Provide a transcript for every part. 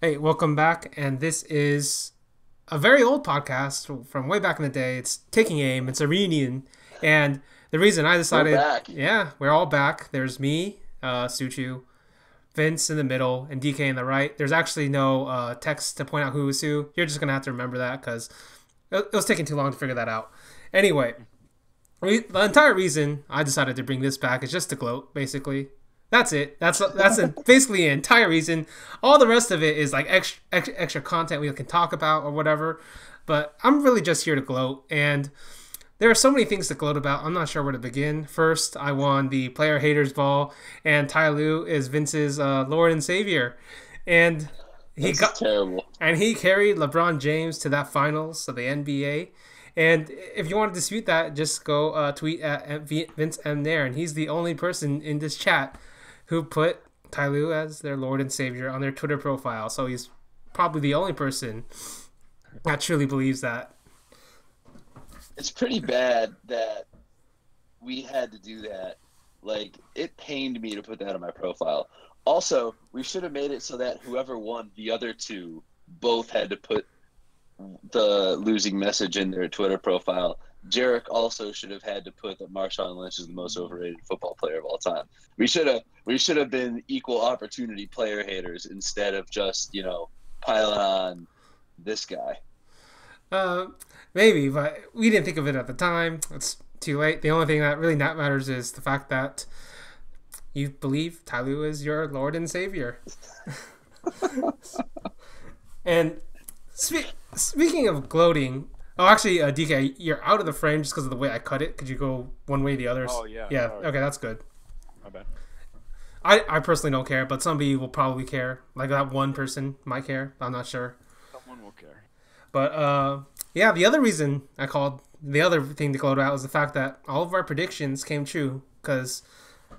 Hey, welcome back. And this is a very old podcast from way back in the day. It's Taking Aim, it's a reunion. And the reason I We're decided, back. yeah, we're all back. There's me, Suchu, Vince in the middle, and DK in the right. There's actually no text to point out who is who. You're just going to have to remember that because it was taking too long to figure that out. Anyway, the entire reason I decided to bring this back is just to gloat, basically. That's it. Basically the entire reason. All the rest of it is like extra content we can talk about or whatever. But I'm really just here to gloat, and there are so many things to gloat about. I'm not sure where to begin. First, I won the Player Haters Ball, and Ty Lue is Vince's Lord and Savior, and he This is got terrible. and he carried LeBron James to that finals of the NBA. And if you want to dispute that, just go tweet at Vince M. Nair, and he's the only person in this chat who put Ty Lue as their Lord and Savior on their Twitter profile. So he's probably the only person that truly believes that. It's pretty bad that we had to do that. Like, it pained me to put that on my profile. Also, we should have made it so that whoever won, the other two both had to put the losing message in their Twitter profile. Jarek also should have had to put that Marshawn Lynch is the most overrated football player of all time. We should have been equal opportunity player haters instead of just, piling on this guy. Uh, Maybe, but we didn't think of it at the time. It's too late. The only thing that really not matters is the fact that you believe Ty Lue is your Lord and Savior. And speaking of gloating, oh, actually, DK, you're out of the frame just because of the way I cut it. Could you go one way or the other? Oh yeah, Yeah, sorry, okay, that's good. my bad. I personally don't care, but somebody will probably care. Like that one person might care. I'm not sure. Someone will care. But yeah, the other reason I called the other thing to gloat about was the fact that all of our predictions came true. Because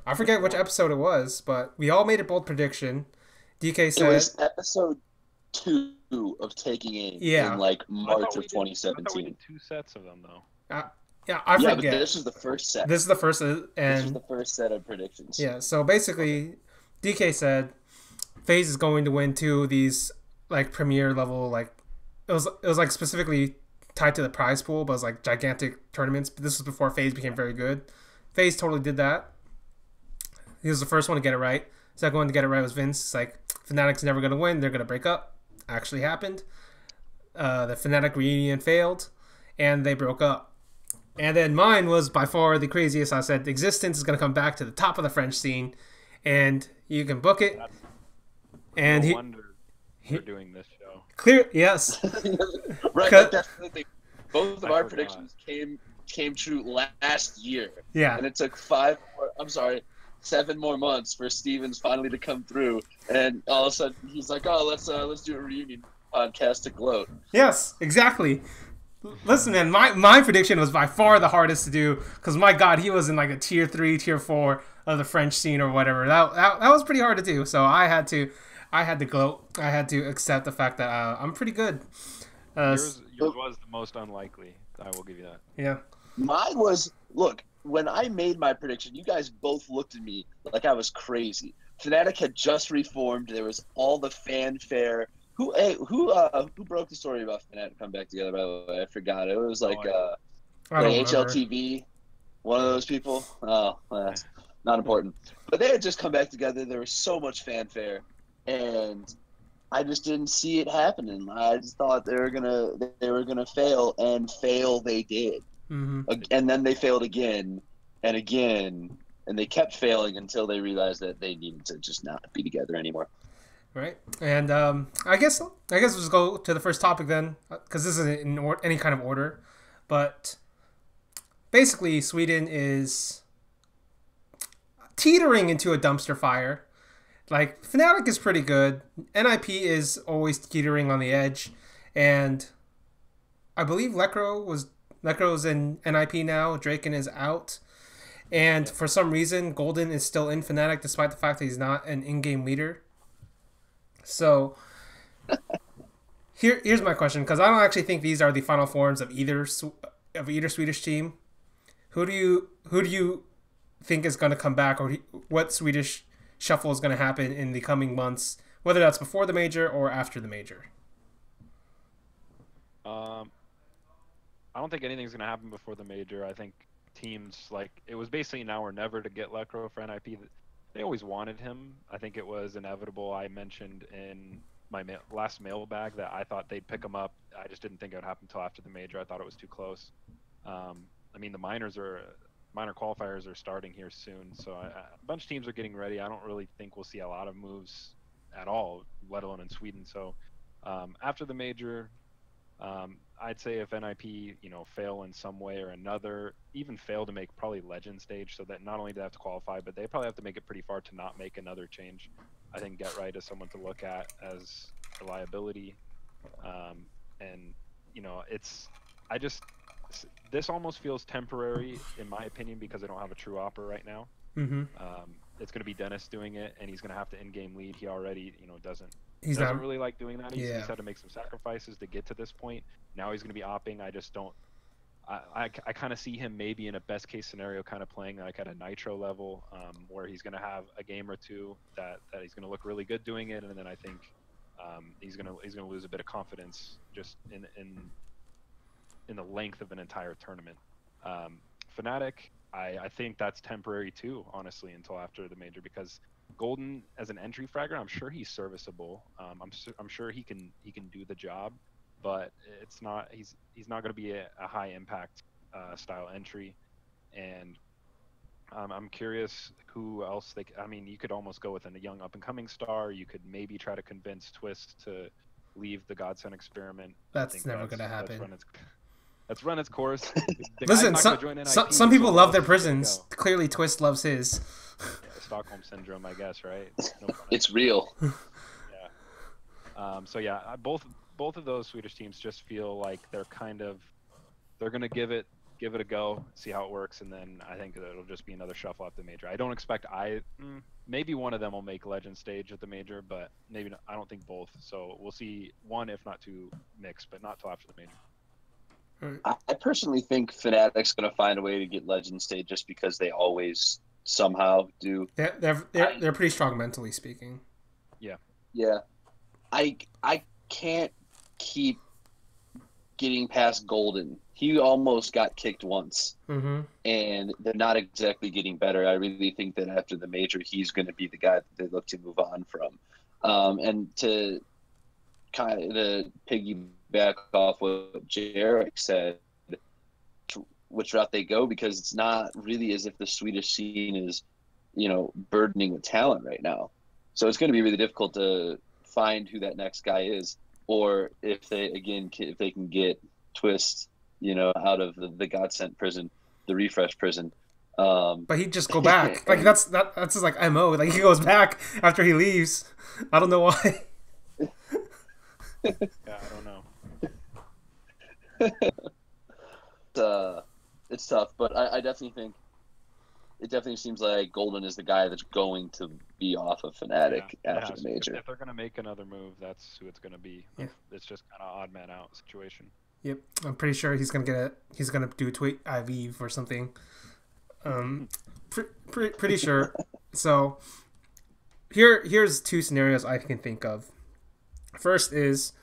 I forget which episode it was, but we all made a bold prediction. DK It said, was episode 2 of Taking Aim yeah, in like I March thought of we did. I thought we 2017. did two sets of them though. uh, yeah, I Yeah, but forget. this was the first set. This is the first, This was and the first set of predictions. yeah. So basically, DK said FaZe is going to win two of these like premier level like it was like specifically tied to the prize pool, but it was like gigantic tournaments. But this was before FaZe became very good. FaZe totally did that. He was the first one to get it right. Second one to get it right was Vince. It's like Fnatic's never gonna win. They're gonna break up. Actually happened. The Fnatic reunion failed, and they broke up. And then mine was by far the craziest. I said Existence is gonna come back to the top of the French scene, and you can book it. That's And no he, wonder he we're doing this show. clear yes. Right, like Cut- that's the thing. Both of I our forgot. predictions came true last year, Yeah. and it took 7 more months for Stevens finally to come through, and all of a sudden he's like, "Oh, let's do a reunion podcast to gloat." Yes, exactly. Listen, man, my prediction was by far the hardest to do because my God, he was in like a tier 3, tier 4 of the French scene or whatever. That was pretty hard to do. So I had to gloat. I had to accept the fact that I'm pretty good. Yours was the most unlikely. I will give you that. Yeah, Mine was look when I made my prediction, you guys both looked at me like I was crazy. Fnatic had just reformed. There was all the fanfare. Who broke the story about Fnatic come back together? By the way, I forgot. It was like I the don't remember. HLTV, one of those people. Oh, not important. But they had just come back together. There was so much fanfare, and I just didn't see it happening. I just thought they were gonna fail, and fail they did. Hmm. And then they failed again and again, and they kept failing until they realized that they needed to just not be together anymore. Right, and I guess we'll just go to the first topic then because this isn't in any kind of order, but basically Sweden is teetering into a dumpster fire. Like Fnatic is pretty good. NIP is always teetering on the edge, and I believe Lekro's in NIP now. Draken is out, and for some reason Golden is still in Fnatic despite the fact that he's not an in-game leader. So here's my question because I don't actually think these are the final forms of either Swedish team. Who do you think is going to come back, or what Swedish shuffle is going to happen in the coming months whether that's before the major or after the major. Um, I don't think anything's gonna happen before the major. I think teams like it was basically now or never to get Lekro for NIP. They always wanted him. I think it was inevitable. I mentioned in my last mailbag that I thought they'd pick him up. I just didn't think it would happen until after the major. I thought it was too close. I mean, the minor qualifiers are starting here soon, so a bunch of teams are getting ready. I don't really think we'll see a lot of moves at all, let alone in Sweden. So after the major, I'd say if NIP, fail in some way or another, even fail to make probably legend stage, so that not only do they have to qualify, but they probably have to make it pretty far to not make another change. I think Get Right is someone to look at as a liability. And this almost feels temporary in my opinion because I don't have a true opper right now. Mm-hmm. It's going to be Dennis doing it, and he's going to have to in-game lead. He already, doesn't not really like doing that. He's Yeah. had to make some sacrifices to get to this point. Now he's going to be opping. I just don't. I kind of see him maybe in a best case scenario kind of playing like at a nitro level, where he's going to have a game or two that he's going to look really good doing it, and then I think he's going to lose a bit of confidence just in the length of an entire tournament. Fnatic, I think that's temporary too, honestly, until after the major, because Golden as an entry fragger, I'm sure he's serviceable. I'm sure he can do the job, but it's not he's not going to be a high impact style entry. And I'm curious who else I mean, you could almost go with a young up and coming star. You could maybe try to convince Twist to leave the Godsend experiment. That's never going to happen. Let's run its course. Listen, some people love their prisons. Clearly, Twist loves his. Yeah, Stockholm syndrome, I guess, right? It's real. Yeah. So yeah, both of those Swedish teams just feel like they're going to give it a go, see how it works, and then I think that it'll just be another shuffle at the major. I don't expect maybe one of them will make legend stage at the major, but maybe not, I don't think both. So we'll see one, if not two, mix, but not till after the major. I personally think Fnatic's going to find a way to get legend stage just because they always somehow do. They're pretty strong mentally speaking. Yeah. I can't keep getting past Golden. He almost got kicked once. Mm-hmm. And they're not exactly getting better. I really think that after the major, he's going to be the guy that they look to move on from. And to kind of piggyback off what Jarek said, which route they go, because it's not really as if the Swedish scene is, burdening with talent right now. So it's going to be really difficult to find who that next guy is, or if they can get Twist, out of the Godsend prison, the refresh prison. But he'd just go back. Like that's his like MO. Like he goes back after he leaves. I don't know why. Yeah, I don't know. It's tough, but I definitely think it definitely seems like Golden is the guy that's going to be off of Fnatic after the major. If they're going to make another move, that's who it's going to be. Yeah. It's just kind of odd man out situation. Yep, I'm pretty sure he's gonna do a tweet IV or something. Pretty sure. So here's two scenarios I can think of. First is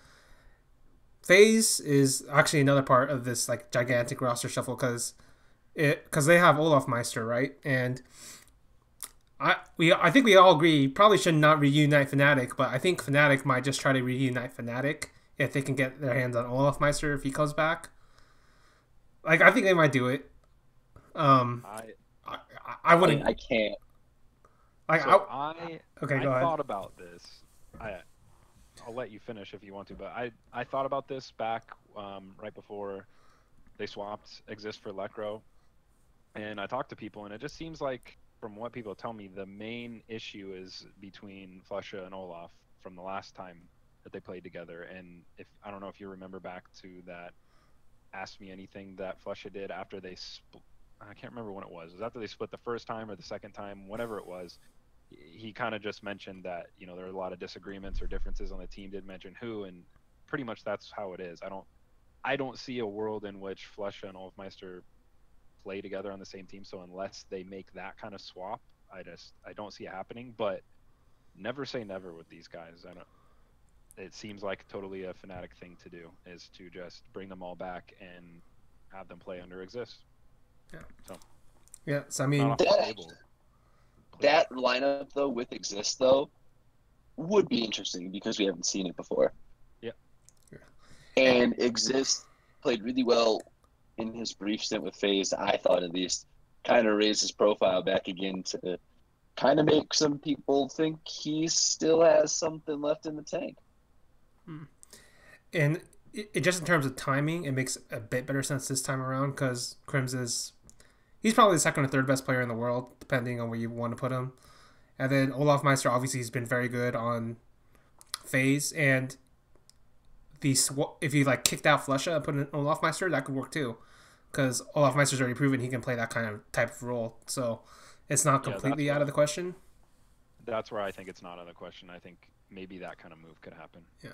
FaZe is actually another part of this like gigantic roster shuffle because they have Olaf Meister, right? And I think we all agree probably should not reunite Fnatic, but I think Fnatic might just try to reunite Fnatic if they can get their hands on Olaf Meister if he comes back. Like I think they might do it. I wouldn't. I can't. Okay, go ahead. I thought about this. I'll let you finish if you want to, but I thought about this back right before they swapped Exist for Lekro, and I talked to people, and it just seems like, from what people tell me, the main issue is between Flusha and Olaf from the last time that they played together. And I don't know if you remember back to that Ask Me Anything that Flusha did after they I can't remember when it was. It was after they split the first time or the second time, whatever it was. He kind of just mentioned that, there were a lot of disagreements or differences on the team, didn't mention who, and pretty much that's how it is. I don't see a world in which Flusha and Olafmeister play together on the same team, so unless they make that kind of swap, I don't see it happening. But never say never with these guys. I don't. It seems like totally a Fnatic thing to do is to just bring them all back and have them play under Exist. Yeah. So. Yeah. So I mean, that lineup though with Exist though would be interesting because we haven't seen it before. Yeah. And Exist played really well in his brief stint with FaZe. I thought at least kind of raised his profile back again to kind of make some people think he still has something left in the tank. And it just in terms of timing, it makes a bit better sense this time around because Crims he's probably the second or third best player in the world, depending on where you want to put him. And then Olaf Meister, obviously, he's been very good on FaZe. And if you like kicked out Flesha and put in Olaf Meister, that could work too. Because Olaf Meister's already proven he can play that kind of type of role. So it's not completely out of the question. That's where I think it's not out of the question. I think maybe that kind of move could happen. Yeah.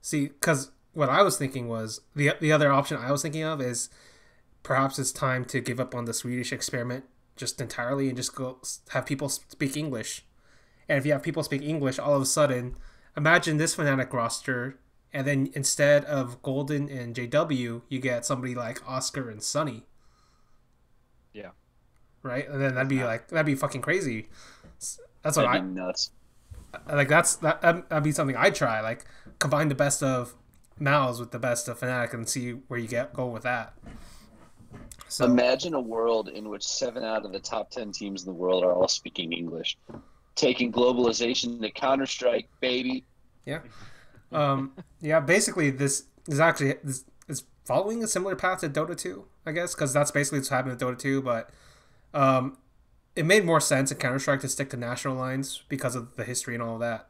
See, because what I was thinking was the other option I was thinking of is perhaps it's time to give up on the Swedish experiment just entirely and just go have people speak English. And if you have people speak English, all of a sudden, imagine this Fnatic roster, and then instead of Golden and JW, you get somebody like Oscar and Sunny. Yeah. Right? And then that'd be fucking crazy. That's what That'd be nuts. Like that'd be something I'd try. Like combine the best of Mouse with the best of Fnatic and see where you go with that. So imagine a world in which 7 out of the top 10 teams in the world are all speaking English, taking globalization to Counter-Strike, baby. Yeah. Yeah. Basically, this is following a similar path to Dota 2, I guess, because that's basically what's happened with Dota 2. But it made more sense in Counter-Strike to stick to national lines because of the history and all of that.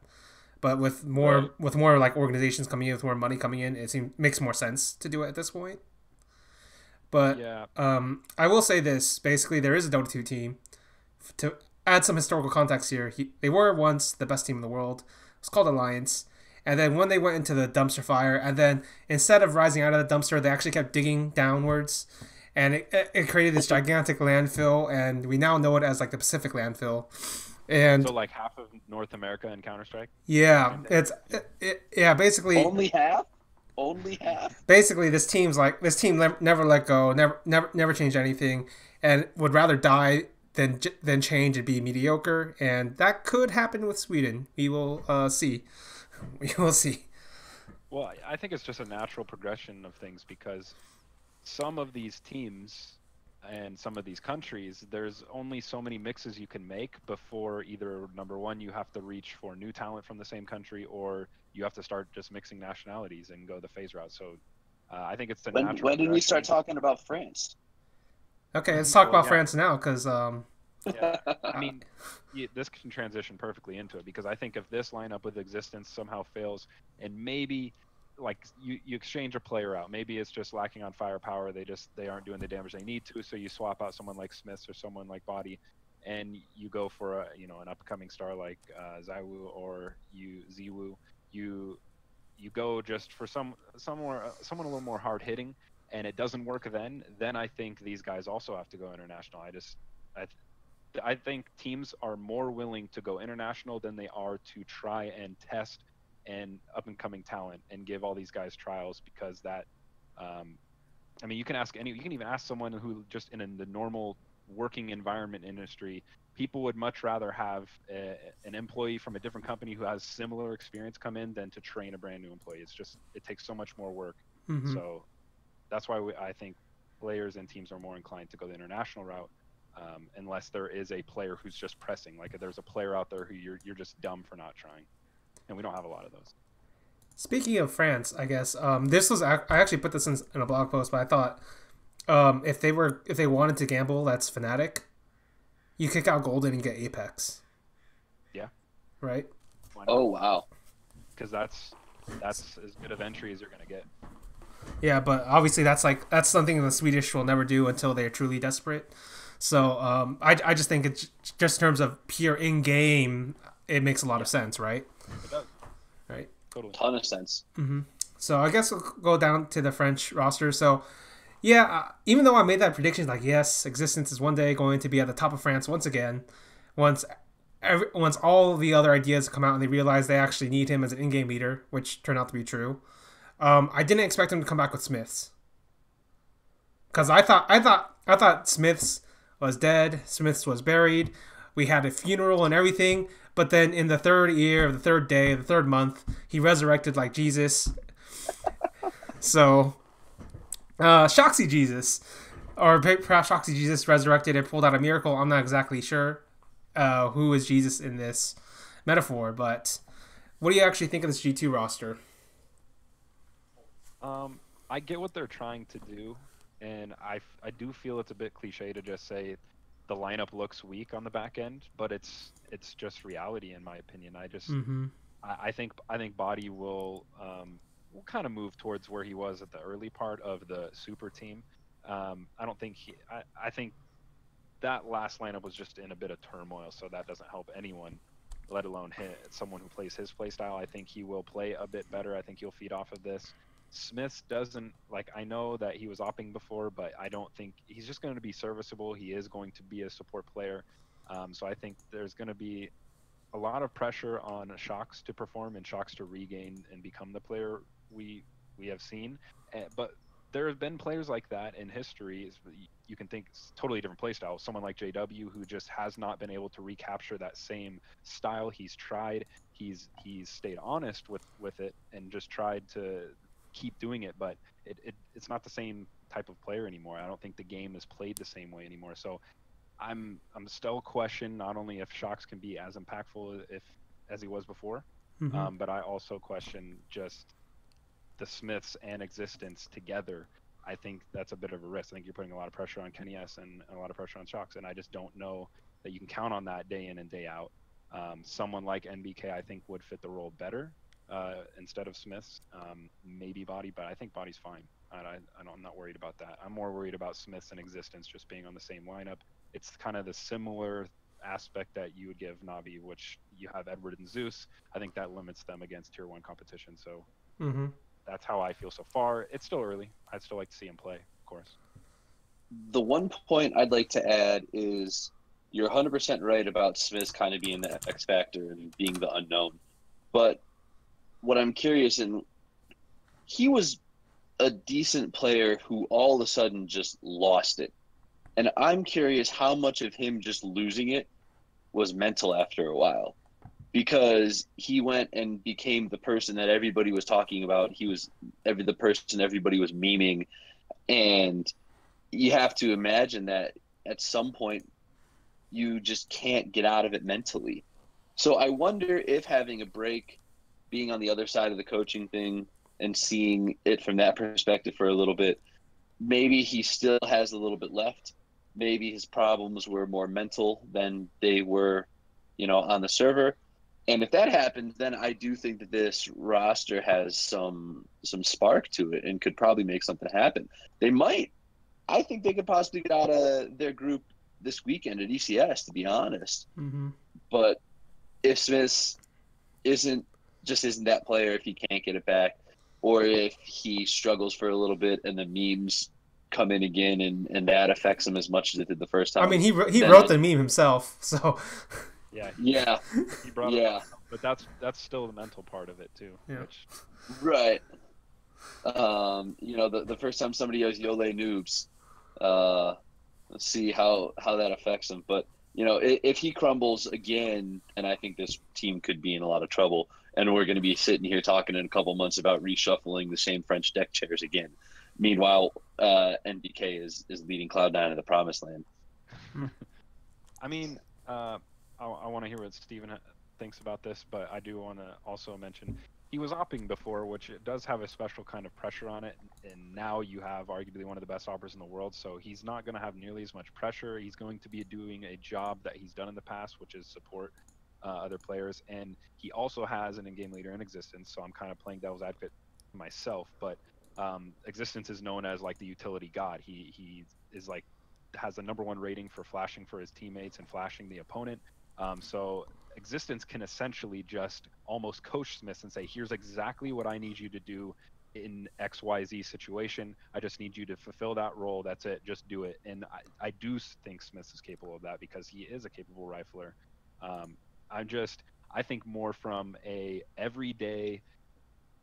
But with more like organizations coming in, with more money coming in, makes more sense to do it at this point. But yeah. I will say this. Basically, there is a Dota 2 team. To add some historical context here, they were once the best team in the world. It's called Alliance. And then when they went into the dumpster fire, and then instead of rising out of the dumpster, they actually kept digging downwards. And it created this gigantic landfill, and we now know it as like the Pacific landfill. And so like half of North America in Counter-Strike? Yeah, yeah, basically only half. Only half. Basically, this team never let go, never changed anything, and would rather die than change and be mediocre. And that could happen with Sweden. We will see. We will see. Well, I think it's just a natural progression of things because some of these teams and some of these countries, there's only so many mixes you can make before either, number one, you have to reach for new talent from the same country, or you have to start just mixing nationalities and go the FaZe route. So I think it's the natural. When did we start talking about France? Okay, let's talk about France now, because yeah, I mean, this can transition perfectly into it because I think if this lineup with Existence somehow fails, and maybe like you exchange a player out, maybe it's just lacking on firepower, they aren't doing the damage they need to, so you swap out someone like Smiths or someone like Body, and you go for an upcoming star like Zywoo or Ziwoo. You go just for someone a little more hard hitting, and it doesn't work. Then I think these guys also have to go international. I think teams are more willing to go international than they are to try and test and up and coming talent and give all these guys trials, because that I mean, you can even ask someone who just in the normal working environment industry, people would much rather have an employee from a different company who has similar experience come in than to train a brand new employee. It takes so much more work. Mm-hmm. So that's why I think players and teams are more inclined to go the international route, unless there is a player who's just pressing. Like if there's a player out there who you're just dumb for not trying, and we don't have a lot of those. Speaking of France, I guess this was I actually put this in a blog post, but I thought if they wanted to gamble, that's Fnatic. You kick out Golden and get Apex. Yeah. Right. Oh wow. Because that's as good of entry as you're gonna get. Yeah, but obviously that's something the Swedish will never do until they're truly desperate. So I just think it's just in terms of pure in-game, it makes a lot of sense, right? It does. Right. Totally. Ton of sense. Mm-hmm. So I guess we'll go down to the French roster. So yeah, even though I made that prediction, like yes, Existence is one day going to be at the top of France once again, once once all the other ideas come out and they realize they actually need him as an in-game leader, which turned out to be true. I didn't expect him to come back with Smiths, because I thought Smiths was dead, Smiths was buried. We had a funeral and everything, but then in the third year, the third day, the third month, he resurrected like Jesus. So, Shoxy Jesus, or perhaps Shoxy Jesus resurrected and pulled out a miracle. I'm not exactly sure who is Jesus in this metaphor, but what do you actually think of this G2 roster? I get what they're trying to do, and I do feel it's a bit cliche to just say the lineup looks weak on the back end, but it's just reality in my opinion. I think Body will kind of move towards where he was at the early part of the super team. I don't think I think that last lineup was just in a bit of turmoil, so that doesn't help anyone, let alone someone who plays his play style. I think he will play a bit better. I think he'll feed off of this. Smith doesn't, like, I know that he was opping before, but I don't think he's just going to be serviceable. He is going to be a support player. So I think there's going to be a lot of pressure on Shox to perform and Shox to regain and become the player we have seen. But there have been players like that in history. You can think it's totally different play style. Someone like JW, who just has not been able to recapture that same style. He's tried. He's stayed honest with it and just tried to keep doing it, but it's not the same type of player anymore. I don't think the game is played the same way anymore. So I'm still question not only if Shox can be as impactful as he was before, but I also question just the Smiths and Existence together. I think that's a bit of a risk. I think you're putting a lot of pressure on Kenny S and a lot of pressure on Shox, and I just don't know that you can count on that day in and day out. Someone like NBK I think would fit the role better instead of Smiths. Maybe Body, but I think Body's fine. I'm not worried about that. I'm more worried about Smiths and Existence just being on the same lineup. It's kind of the similar aspect that you would give Navi, which you have Edward and Zeus. I think that limits them against tier 1 competition. So that's how I feel so far. It's still early. I'd still like to see him play, of course. The one point I'd like to add is you're 100% right about Smiths kind of being the X factor and being the unknown. But what I'm curious in, he was a decent player who all of a sudden just lost it. And I'm curious how much of him just losing it was mental after a while. Because he went and became the person that everybody was talking about. He was the person everybody was memeing. And you have to imagine that at some point you just can't get out of it mentally. So I wonder if having a break, being on the other side of the coaching thing and seeing it from that perspective for a little bit, maybe he still has a little bit left. Maybe his problems were more mental than they were, on the server. And if that happens, then I do think that this roster has some spark to it and could probably make something happen. I think they could possibly get out of their group this weekend at ECS, to be honest. But if Smith isn't that player, if he can't get it back, or if he struggles for a little bit and the memes come in again and that affects him as much as it did the first time. I mean, he wrote the meme himself, so... Yeah. He brought it up, but that's still the mental part of it too. Yeah. Right. The first time somebody yells "Yole noobs," let's see how that affects him. But if he crumbles again, and I think this team could be in a lot of trouble, and we're going to be sitting here talking in a couple months about reshuffling the same French deck chairs again. Meanwhile, NBK is leading Cloud9 to the promised land. I mean. I want to hear what Steven thinks about this, but I do want to also mention he was opping before, which it does have a special kind of pressure on it, and now you have arguably one of the best oppers in the world, so he's not going to have nearly as much pressure. He's going to be doing a job that he's done in the past, which is support other players, and he also has an in-game leader in Existence, so I'm kind of playing devil's advocate myself, but Existence is known as like the utility god. He is like has the #1 rating for flashing for his teammates and flashing the opponent. So Existence can essentially just almost coach Smith and say, here's exactly what I need you to do in XYZ situation. I just need you to fulfill that role. That's it. Just do it. And I do think Smith is capable of that because he is a capable rifler. I think more from a everyday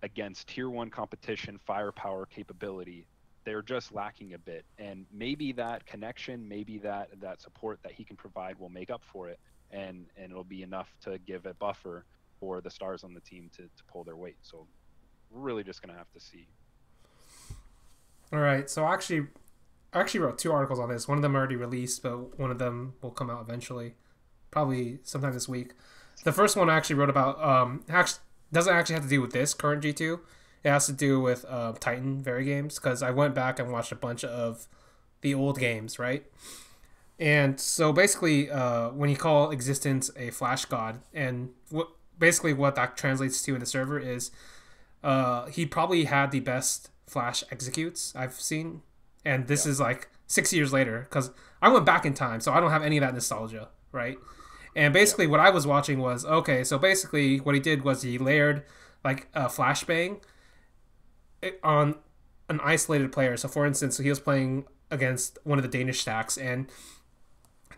against tier one competition firepower capability. They're just lacking a bit, and maybe that connection, maybe that support that he can provide will make up for it, and it'll be enough to give a buffer for the stars on the team to pull their weight. So we're really just gonna have to see. All right, so I actually wrote 2 articles on this. One of them already released, but one of them will come out eventually, probably sometime this week. The first one I actually wrote about doesn't actually have to do with this current G2. It has to do with Titan Very games, because I went back and watched a bunch of the old games, right? And so basically, when you call Existence a flash god, and what that translates to in the server is he probably had the best flash executes I've seen. And this is like 6 years later, because I went back in time, so I don't have any of that nostalgia, right? And basically what I was watching was, okay, so basically what he did was he layered like a flashbang on an isolated player. So for instance, he was playing against one of the Danish stacks, and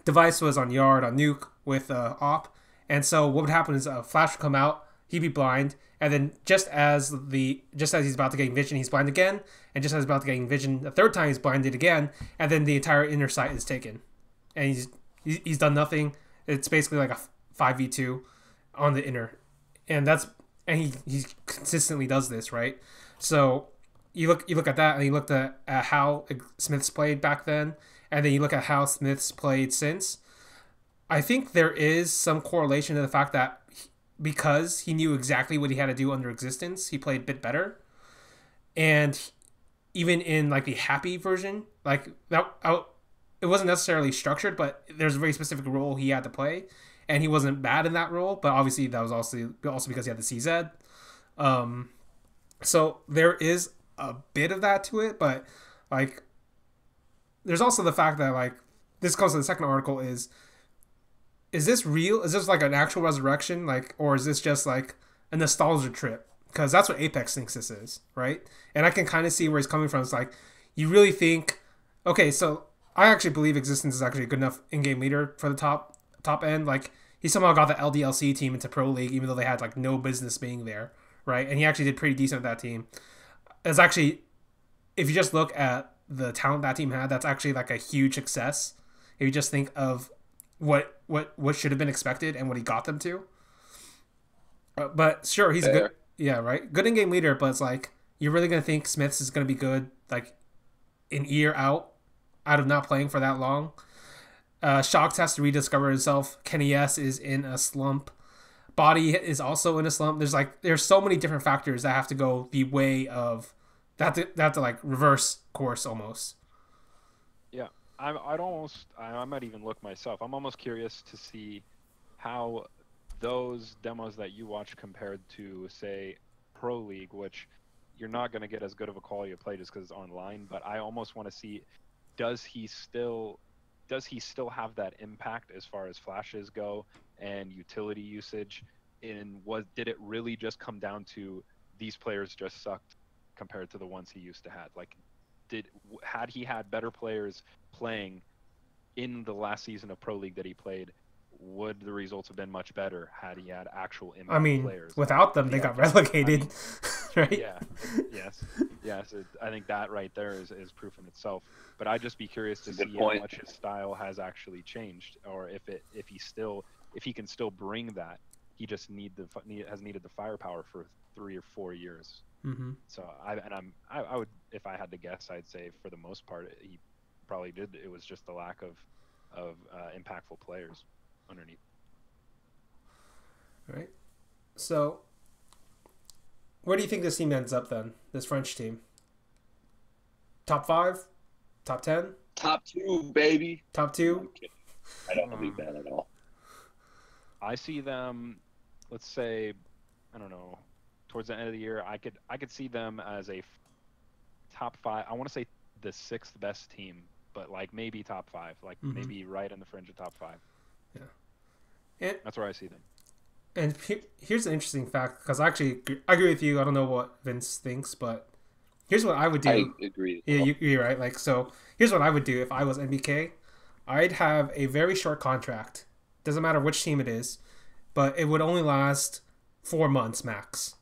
Device was on Yard on Nuke with Op. And so what would happen is a flash would come out, he'd be blind, and then just as he's about to gain vision, he's blind again, and just as he's about to gain vision the third time, he's blinded again, and then the entire inner sight is taken, and he's done nothing. It's basically like a 5v2 on the inner, and he consistently does this, right? So you look at that, and you look at how Smiths played back then, and then you look at how Smiths played since. I think there is some correlation to the fact that because he knew exactly what he had to do under Existence, he played a bit better. And even in like the happy version, like that, it wasn't necessarily structured, but there's a very specific role he had to play, and he wasn't bad in that role. But obviously that was also because he had the CZ. So there is a bit of that to it, but like there's also the fact that like this comes to the second article is this real? Is this like an actual resurrection? Like, or is this just like a nostalgia trip? Because that's what Apex thinks this is, right? And I can kind of see where he's coming from. It's like, you really think, okay, so I actually believe Existence is actually a good enough in-game leader for the top end. Like, he somehow got the LDLC team into Pro League, even though they had like no business being there, right? And he actually did pretty decent with that team. It's actually, if you just look at the talent that team had, that's actually like a huge success. If you just think of what should have been expected and what he got them to. But sure, he's good. Yeah, right. Good in-game leader, but it's like, you're really going to think Smiths is going to be good, like, an year out of not playing for that long? Shox has to rediscover himself. Kenny S is in a slump. Body is also in a slump. There's so many different factors that have to go the way of, that have to like reverse course almost. Yeah, I might even look myself. I'm almost curious to see how those demos that you watch compared to, say, Pro League, which you're not going to get as good of a quality of play just because it's online, but I almost want to see, does he still have that impact as far as flashes go and utility usage? Did it really just come down to these players just sucked compared to the ones he used to have? Like, had he had better players playing in the last season of Pro League that he played, would the results have been much better had he had actual impact players? Without them, they got relegated, right? Yeah, yes. I think that right there is proof in itself. But I'd just be curious to see how much his style has actually changed, or if he can still bring that. He just has needed the firepower for 3 or 4 years. Mm-hmm. So I would, if I had to guess, I'd say for the most part he probably did. It was just the lack of impactful players underneath. All right. So, where do you think this team ends up then? This French team? Top 5? Top 10? Top 2, baby. Top 2? I don't believe that at all. I see them, let's say, I don't know, towards the end of the year, I could see them as a top 5. I want to say the 6th best team, but like maybe top 5, like maybe right in the fringe of top 5. Yeah, and that's where I see them. And here's an interesting fact, because I agree with you. I don't know what Vince thinks, but here's what I would do. I agree. Yeah, you're right. Like, so here's what I would do if I was NBK. I'd have a very short contract. Doesn't matter which team it is. but it would only last 4 months max.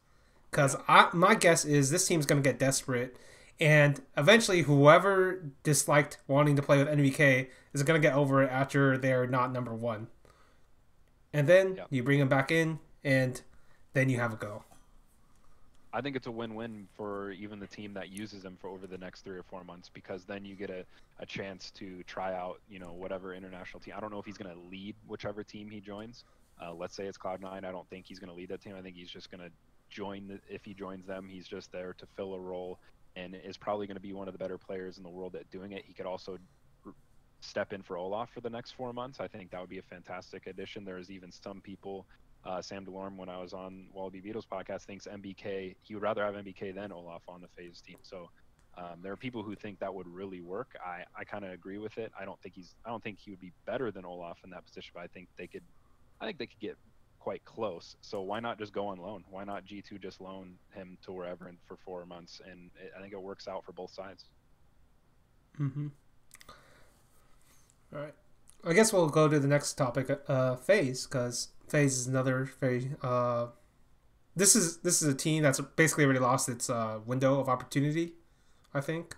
Because my guess is this team's going to get desperate, and eventually whoever disliked wanting to play with NBK is going to get over it after they're not number one. And then you bring them back in, and then you have a go. I think it's a win-win for even the team that uses him for over the next 3 or 4 months, because then you get a chance to try out, whatever international team. I don't know if he's going to lead whichever team he joins. Let's say it's Cloud9. I don't think he's going to lead that team. I think he's just going to if he joins them, he's just there to fill a role and is probably going to be one of the better players in the world at doing it. He could also step in for Olaf for the next 4 months. I think that would be a fantastic addition. There's even some people, Sam DeLorme, when I was on Wallaby Beatles podcast, thinks MBK, he would rather have MBK than Olaf on the FaZe team. So there are people who think that would really work. I kind of agree with it. I don't think he would be better than Olaf in that position, but I think they could get quite close. So why not just go on loan? Why not G2 just loan him to wherever and for 4 months? And I think it works out for both sides. Mm-hmm. All right. I guess we'll go to the next topic, FaZe, because FaZe is another very. This is a team that's basically already lost its window of opportunity. I think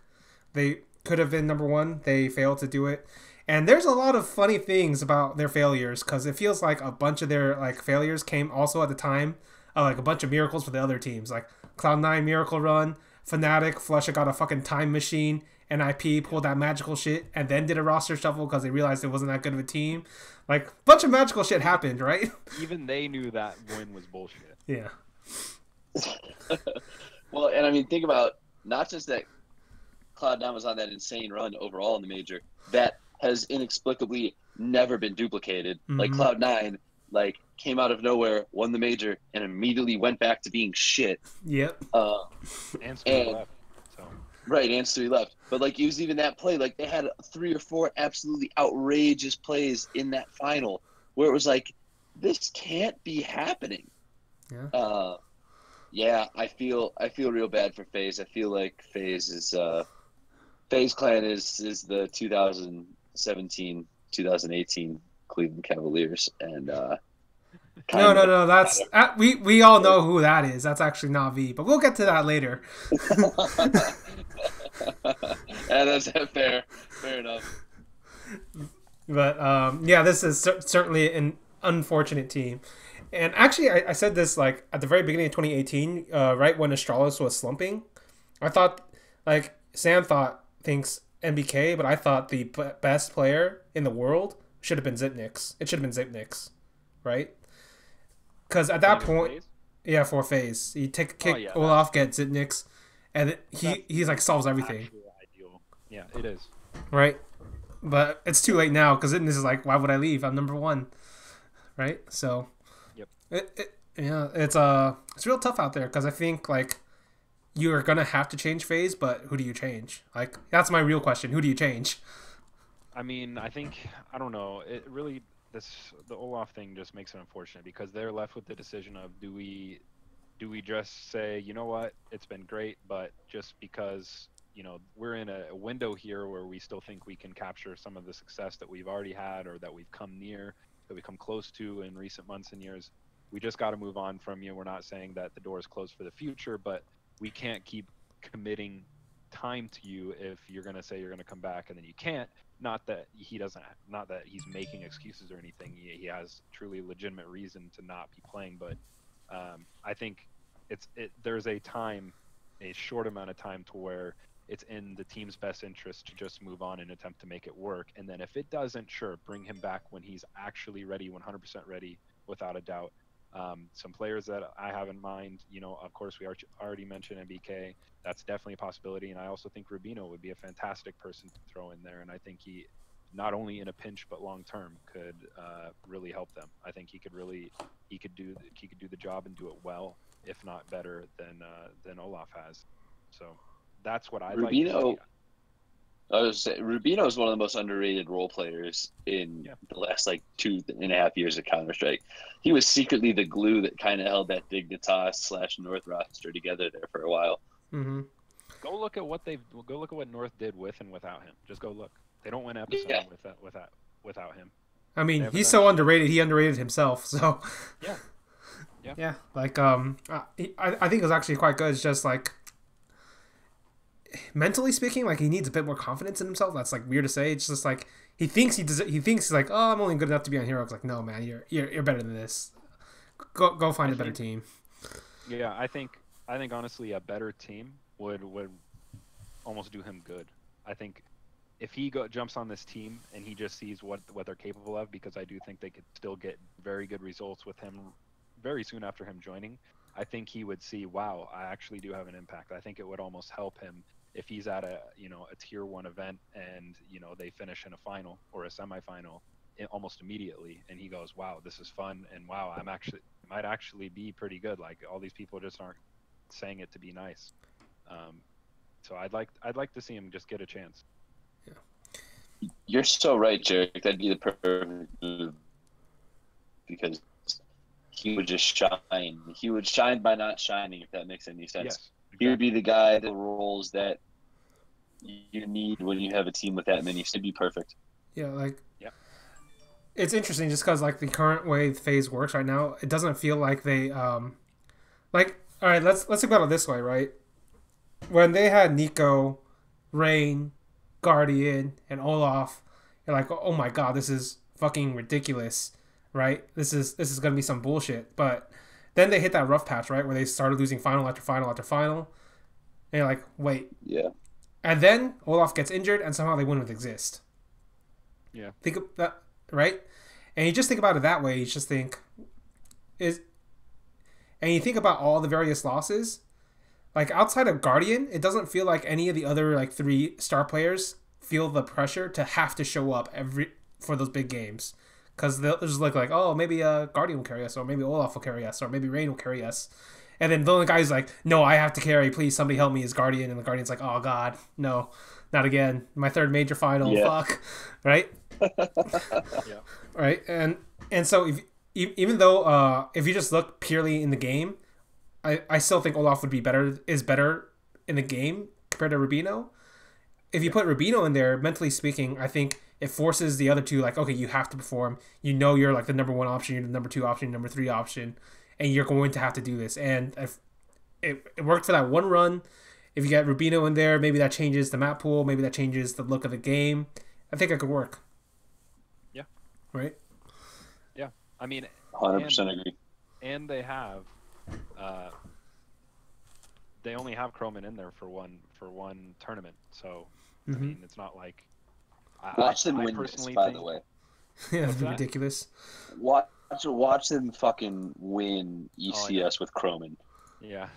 they could have been number one. They failed to do it. And there's a lot of funny things about their failures, because it feels like a bunch of their failures came also at the time of a bunch of miracles for the other teams, like Cloud9 Miracle Run, Fnatic, Flusha got a fucking time machine, NIP pulled that magical shit and then did a roster shuffle because they realized it wasn't that good of a team. A bunch of magical shit happened, right? Even they knew that win was bullshit. Yeah. Well, and I mean, think about not just that Cloud9 was on that insane run overall in the major, that has inexplicably never been duplicated. Mm-hmm. Cloud9, came out of nowhere, won the major, and immediately went back to being shit. Yep. And left. So. Right, and 3 left. But it was even that play. They had 3 or 4 absolutely outrageous plays in that final where it was this can't be happening. Yeah. Yeah, I feel real bad for FaZe. I feel like FaZe is FaZe Clan is the 2017-2018 Cleveland Cavaliers, and no, that's we all know who that is. That's actually Na'Vi, but we'll get to that later. Yeah, that's fair enough. But this is certainly an unfortunate team. And actually, I said this at the very beginning of 2018, right when Astralis was slumping. I thought Sam thinks MBK, but I thought the best player in the world should have been Xyp9x. It should have been Xyp9x, right? Because at that point, for FaZe, you kick Olaf, get Xyp9x, and he's solves everything. Ideal. Yeah, it is. Right, but it's too late now because Xyp9x is why would I leave? I'm number one, right? So, yep. It's real tough out there because I think you are gonna have to change FaZe, but who do you change? That's my real question. Who do you change? I mean, I don't know. It really, the Olaf thing just makes it unfortunate because they're left with the decision of do we just say, you know what, it's been great, but just because we're in a window here where we still think we can capture some of the success that we've already had or that we've come near, that we've come close to in recent months and years, we just got to move on from you. We're not saying that the door is closed for the future, but we can't keep committing time to you if you're going to say you're going to come back and then you can't. Not that he's making excuses or anything. He has truly legitimate reason to not be playing, but I think there's a short amount of time to where it's in the team's best interest to just move on and attempt to make it work. And then if it doesn't, sure, bring him back when he's actually ready, 100% ready, without a doubt. Some players that I have in mind, of course, we already mentioned MBK. That's definitely a possibility. And I also think Rubino would be a fantastic person to throw in there. And I think he, not only in a pinch, but long term, could really help them. I think he could do the job and do it well, if not better than Olaf has. So that's what I'd like to see. I was saying, Rubino is one of the most underrated role players in the last 2.5 years of Counter-Strike. He was secretly the glue that kind of held that Dignitas/North roster together there for a while. Mm-hmm. Go look at what North did with and without him. Just go look. They don't win episode without him. I mean, haven't he's done so shit. underrated. He underrated himself. So Yeah. Yeah. yeah, like I think it was actually quite good. It's just like mentally speaking, like he needs a bit more confidence in himself. That's like weird to say. It's just like he thinks he thinks he's like, oh, I'm only good enough to be on Hero. It's like, no, man, you're better than this. Go find I a better think- team. Yeah, I think honestly a better team would almost do him good. I think if he jumps on this team and he just sees what they're capable of, because I do think they could still get very good results with him very soon after him joining. I think he would see, wow, I actually do have an impact. I think it would almost help him if he's at a a tier 1 event and they finish in a final or a semifinal almost immediately, and he goes, wow, this is fun, and wow, might actually be pretty good. Like all these people just aren't saying it to be nice. So I'd like to see him just get a chance. You're so right, Jarek. That'd be the perfect move because he would just shine. He would shine by not shining, if that makes any sense. Yes, He would exactly. be the guy, the roles that you need when you have a team with that many. So it'd be perfect. Yeah, like Yeah. it's interesting just because like the current way phase works right now, it doesn't feel like they like all right. Let's think about it this way, right? When they had Nico, Rain, Guardian, and Olaf, you're like, oh my god, this is fucking ridiculous, right? This is gonna be some bullshit. But then they hit that rough patch, right, where they started losing final after final after final, and you're like, wait. Yeah. And then Olaf gets injured, and somehow they wouldn't exist. Yeah. Think of that, right? And you just think about it that way. You just think and you think about all the various losses. Like outside of Guardian, it doesn't feel like any of the other like 3 star players feel the pressure to have to show up for those big games, because they'll just look like, oh, maybe Guardian will carry us, or maybe Olaf will carry us, or maybe Rain will carry us, and then the only guy who's like, no, I have to carry, please somebody help me, is Guardian, and the Guardian's like, oh god, no, not again, my 3rd major final, Yeah. fuck, right? Yeah. Right, and so even though if you just look purely in the game, I still think Olaf would be better in the game compared to Rubino. If you put Rubino in there, mentally speaking, I think it forces the other two, like, okay, you have to perform. You're like the number 1 option, you're the number 2 option, number 3 option, and you're going to have to do this. And if it worked for that one run, if you get Rubino in there, maybe that changes the map pool, maybe that changes the look of the game. I think it could work. Yeah. Right? Yeah. I mean, 100% agree. and they have they only have Croman in there for one tournament, so I Mhm. mean it's not like Watch them I win this, personally by think, the way. Yeah, that'd What's be that? ridiculous. Watch them fucking win Oh, yeah. ECS with Croman. Yeah.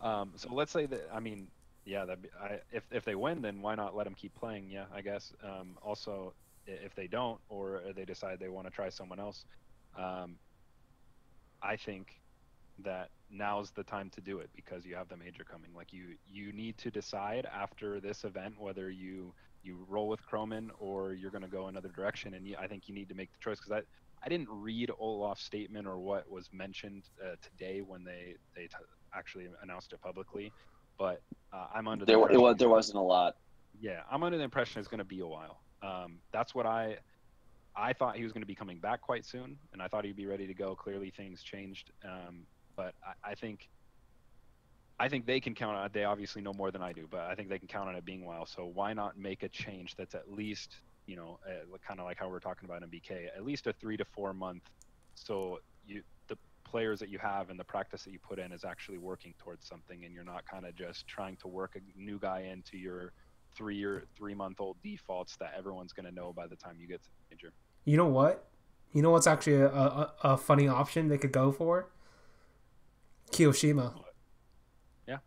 So let's say that, I mean, yeah, if they win, then why not let them keep playing? Yeah, I guess. Also, if they don't, or they decide they want to try someone else, I think that now's the time to do it because you have the major coming. Like you need to decide after this event whether you roll with Croman or you're going to go another direction. And I think you need to make the choice, because I didn't read Olaf's statement or what was mentioned today when they actually announced it publicly, but I'm under the impression There wasn't a lot. yeah, I'm under the impression it's going to be a while. That's what I thought he was going to be coming back quite soon, and I thought he'd be ready to go. Clearly, things changed, but I think they can count on it. They obviously know more than I do, but I think they can count on it being a while. So why not make a change that's at least, kind of like how we're talking about in BK, at least a 3 to 4 month, so the players that you have and the practice that you put in is actually working towards something, and you're not kind of just trying to work a new guy into your 3-month-old defaults that everyone's going to know by the time you get to the major. You know what? You know what's actually a funny option they could go for? Kiyoshima. Yeah.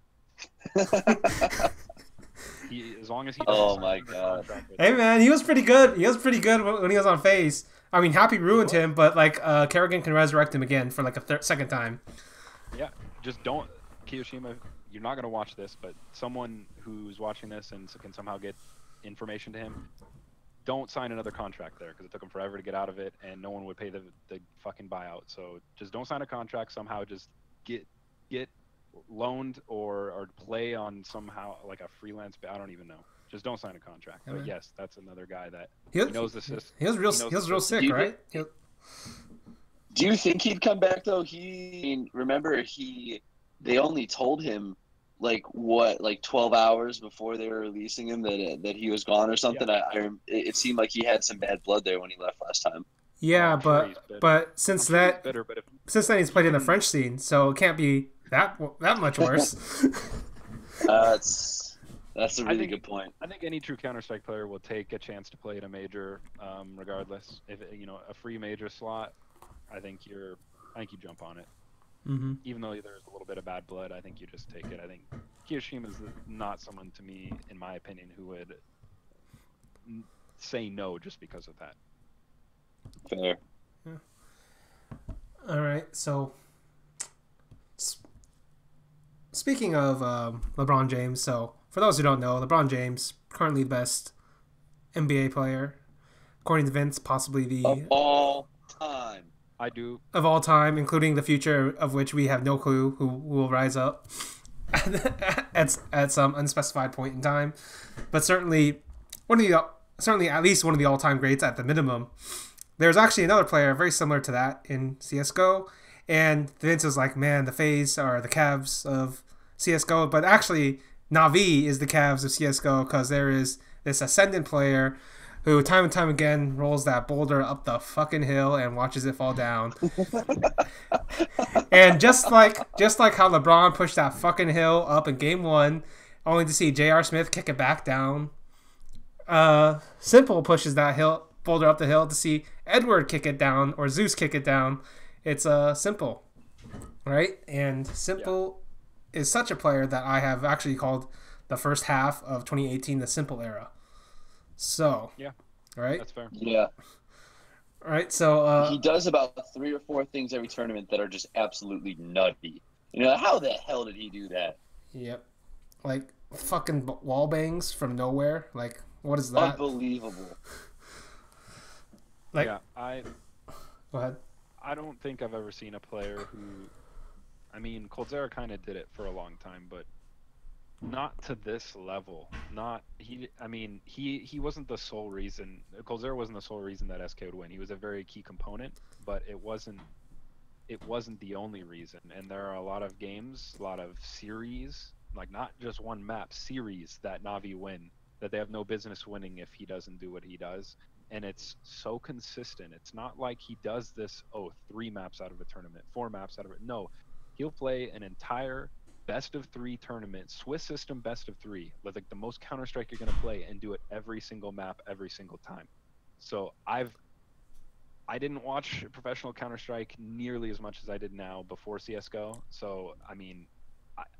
As long as he Oh doesn't my sign the God. contract with Hey man, he was pretty good. He was pretty good when he was on FaZe. I mean, Happy ruined him, but like Kerrigan can resurrect him again for like a second time. Yeah, just don't, Kiyoshima, you're not going to watch this, but someone who's watching this and can somehow get information to him, don't sign another contract there, because it took him forever to get out of it, and no one would pay the fucking buyout. So just don't sign a contract. Somehow just get loaned or play on somehow like a freelance. I don't even know. Just don't sign a contract. Yeah, But man. yes, that's another guy that He, he knows the system. he was real. He knows He was the real system. sick, You right? Do you think he'd come back though? Remember they only told him like 12 hours before they were releasing him that he was gone or something. It seemed like he had some bad blood there when he left last time. Yeah, I'm sure he's bitter. since I'm sure he's that bitter, but if since then he's played in the French scene, so it can't be that much worse. That's a really think- good point. I think any true Counter-Strike player will take a chance to play at a major, regardless. If a free major slot, I think you jump on it. hmm Even though there's a little bit of bad blood, I think you just take it. I think Kiyoshima is not someone to me, in my opinion, who would say no just because of that. Fair. All right, so speaking of LeBron James, so for those who don't know, LeBron James currently the best NBA player, according to Vince, possibly the Of all time. I do. of all time, including the future of which we have no clue who will rise up at some unspecified point in time, but certainly at least one of the all-time greats at the minimum. There's actually another player very similar to that in CS:GO, and Vince was like, "Man, the FaZe are the Cavs of CS:GO," but actually Na'Vi is the Cavs of CS:GO because there is this Ascendant player who time and time again rolls that boulder up the fucking hill and watches it fall down. And just like how LeBron pushed that fucking hill up in Game 1, only to see J.R. Smith kick it back down, Simple pushes that boulder up the hill to see Edward kick it down or Zeus kick it down. It's Simple, right? And Simple is such a player that I have actually called the first half of 2018 the Simple era. So, Yeah, right? that's fair. Yeah. Right, so He does about 3 or 4 things every tournament that are just absolutely nutty. How the hell did he do that? yep, like fucking wall bangs from nowhere. Like, what is that? Unbelievable. Like, Yeah, go ahead. I don't think I've ever seen a player who, I mean, Coldzera kind of did it for a long time, but not to this level. He wasn't the sole reason. Coldzera wasn't the sole reason that SK would win. He was a very key component, but it wasn't the only reason. And there are a lot of games, a lot of series, like not just one map, series that Na'Vi win that they have no business winning if he doesn't do what he does. And it's so consistent. It's not like he does this, 3 maps out of a tournament, 4 maps out of it. No, he'll play an entire best of 3 tournament, Swiss system best of 3, with like the most Counter-Strike you're going to play, and do it every single map, every single time. So I didn't watch professional Counter-Strike nearly as much as I did now before CSGO. So, I mean,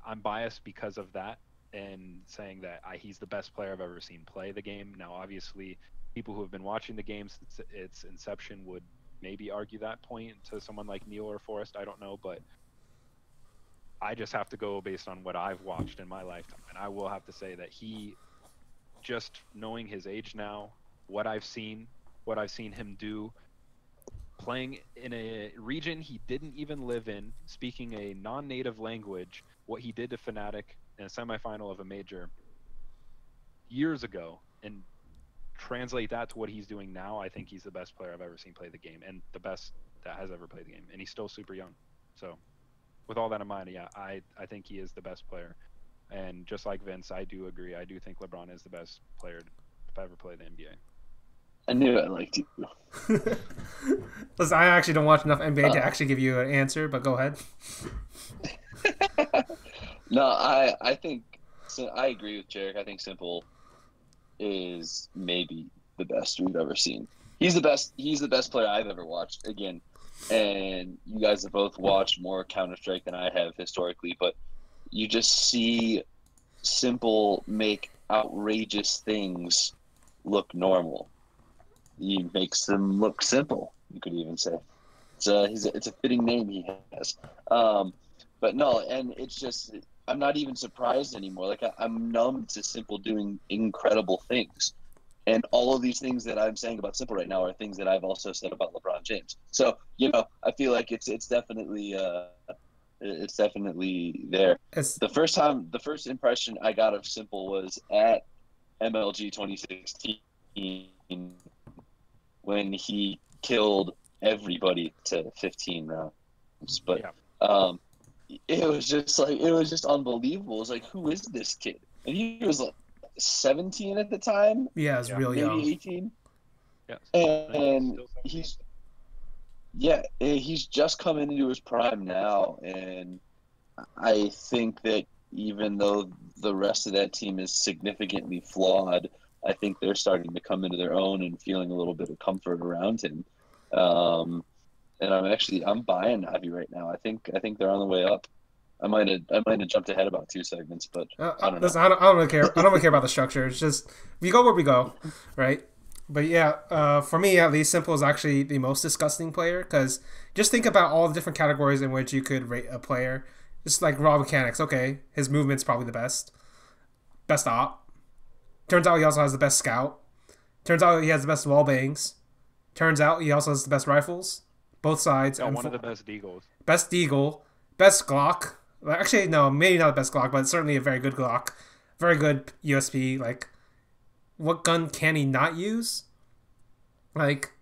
I'm biased because of that and saying that he's the best player I've ever seen play the game. Now, obviously, people who have been watching the game since its inception would maybe argue that point to someone like Neil or Forrest. I don't know, but I just have to go based on what I've watched in my lifetime. And I will have to say that he, just knowing his age now, what I've seen him do, playing in a region he didn't even live in, speaking a non-native language, what he did to Fnatic in a semifinal of a major years ago, and translate that to what he's doing now, I think he's the best player I've ever seen play the game, and the best that has ever played the game. And he's still super young. So with all that in mind, yeah, I think he is the best player. And just like Vince, I do agree. I do think LeBron is the best player to ever play the NBA. I knew I liked you. Listen, I actually don't watch enough NBA to actually give you an answer, but go ahead. No, I think I agree with Jarek. I think Simple is maybe the best we've ever seen. He's the best player I've ever watched. Again, and you guys have both watched more Counter-Strike than I have historically, but you just see Simple make outrageous things look normal. He makes them look simple, you could even say. It's a fitting name he has. But no, and it's just, I'm not even surprised anymore. Like, I'm numb to Simple doing incredible things. And all of these things that I'm saying about Simple right now are things that I've also said about LeBron James. So, I feel like it's definitely It's definitely there. It's The first impression I got of Simple was at MLG 2016 when he killed everybody to 15 rounds. But it was just unbelievable. It was like, who is this kid? And he was like 17 at the time, yeah, it's real maybe young. 18. Yeah. And Still he's just coming into his prime now, and I think that even though the rest of that team is significantly flawed, I think they're starting to come into their own and feeling a little bit of comfort around him. And I'm buying Navi right now. I think they're on the way up. I might have jumped ahead about 2 segments, but I don't know. Listen, I don't really care. I don't really care about the structure. It's just we go where we go, right? But yeah, for me at least, Simple is actually the most disgusting player because just think about all the different categories in which you could rate a player. Just like raw mechanics. Okay, his movement's probably the best op. Turns out he also has the best scout. Turns out he has the best wall bangs. Turns out he also has the best rifles, both sides. got and one of the best Deagles. Best Deagle, best Glock. Actually, no, maybe not the best Glock, but certainly a very good Glock. Very good USP. Like, what gun can he not use? Like,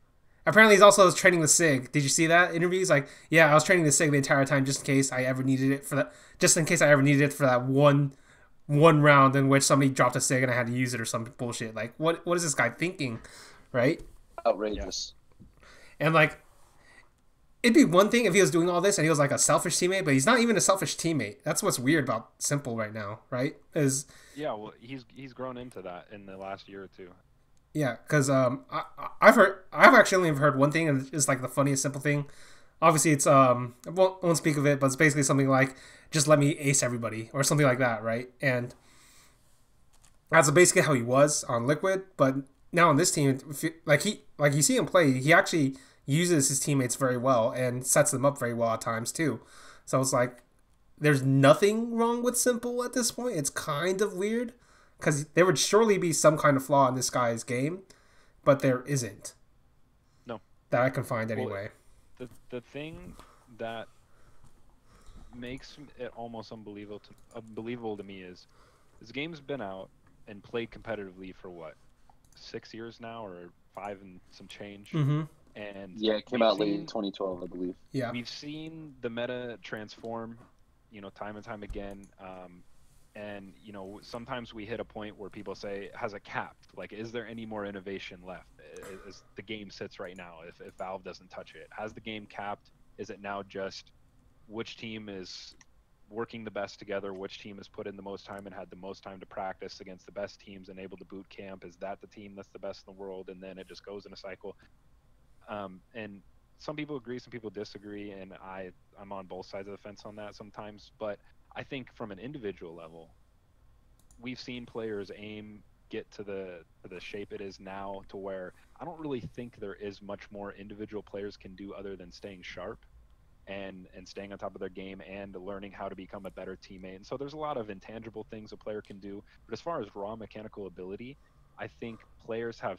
apparently he's also training the SIG. Did you see that interview? He's like, yeah, I was training the SIG the entire time just in case I ever needed it for that. Just in case I ever needed it for that one round in which somebody dropped a SIG and I had to use it or some bullshit. Like, what is this guy thinking, right? Outrageous. And like, it'd be one thing if he was doing all this and he was like a selfish teammate, but he's not even a selfish teammate. That's what's weird about Simple right now, right? Well, he's grown into that in the last year or two. Yeah, because I've actually only heard one thing, and it's like the funniest Simple thing. Obviously, it's I won't speak of it, but it's basically something like just let me ace everybody or something like that, right? And that's basically how he was on Liquid, but now on this team, like you see him play, he actually uses his teammates very well and sets them up very well at times too. So it's like there's nothing wrong with Simple at this point. It's kind of weird because there would surely be some kind of flaw in this guy's game, but there isn't. No, that I can find anyway. The thing that makes it almost unbelievable to me is this game's been out and played competitively for what, 6 years now or 5 and some change. Mm-hmm. And yeah, it came out late in 2012, I believe. Yeah, we've seen the meta transform, time and time again. And sometimes we hit a point where people say, has it capped? Like, is there any more innovation left as the game sits right now if Valve doesn't touch it? Has the game capped? Is it now just which team is working the best together, which team has put in the most time and had the most time to practice against the best teams and able to boot camp? Is that the team that's the best in the world? And then it just goes in a cycle. And some people agree, some people disagree, and I'm on both sides of the fence on that sometimes. But I think from an individual level, we've seen players get to the shape it is now to where I don't really think there is much more individual players can do other than staying sharp and staying on top of their game and learning how to become a better teammate. And so there's a lot of intangible things a player can do. But as far as raw mechanical ability, I think players have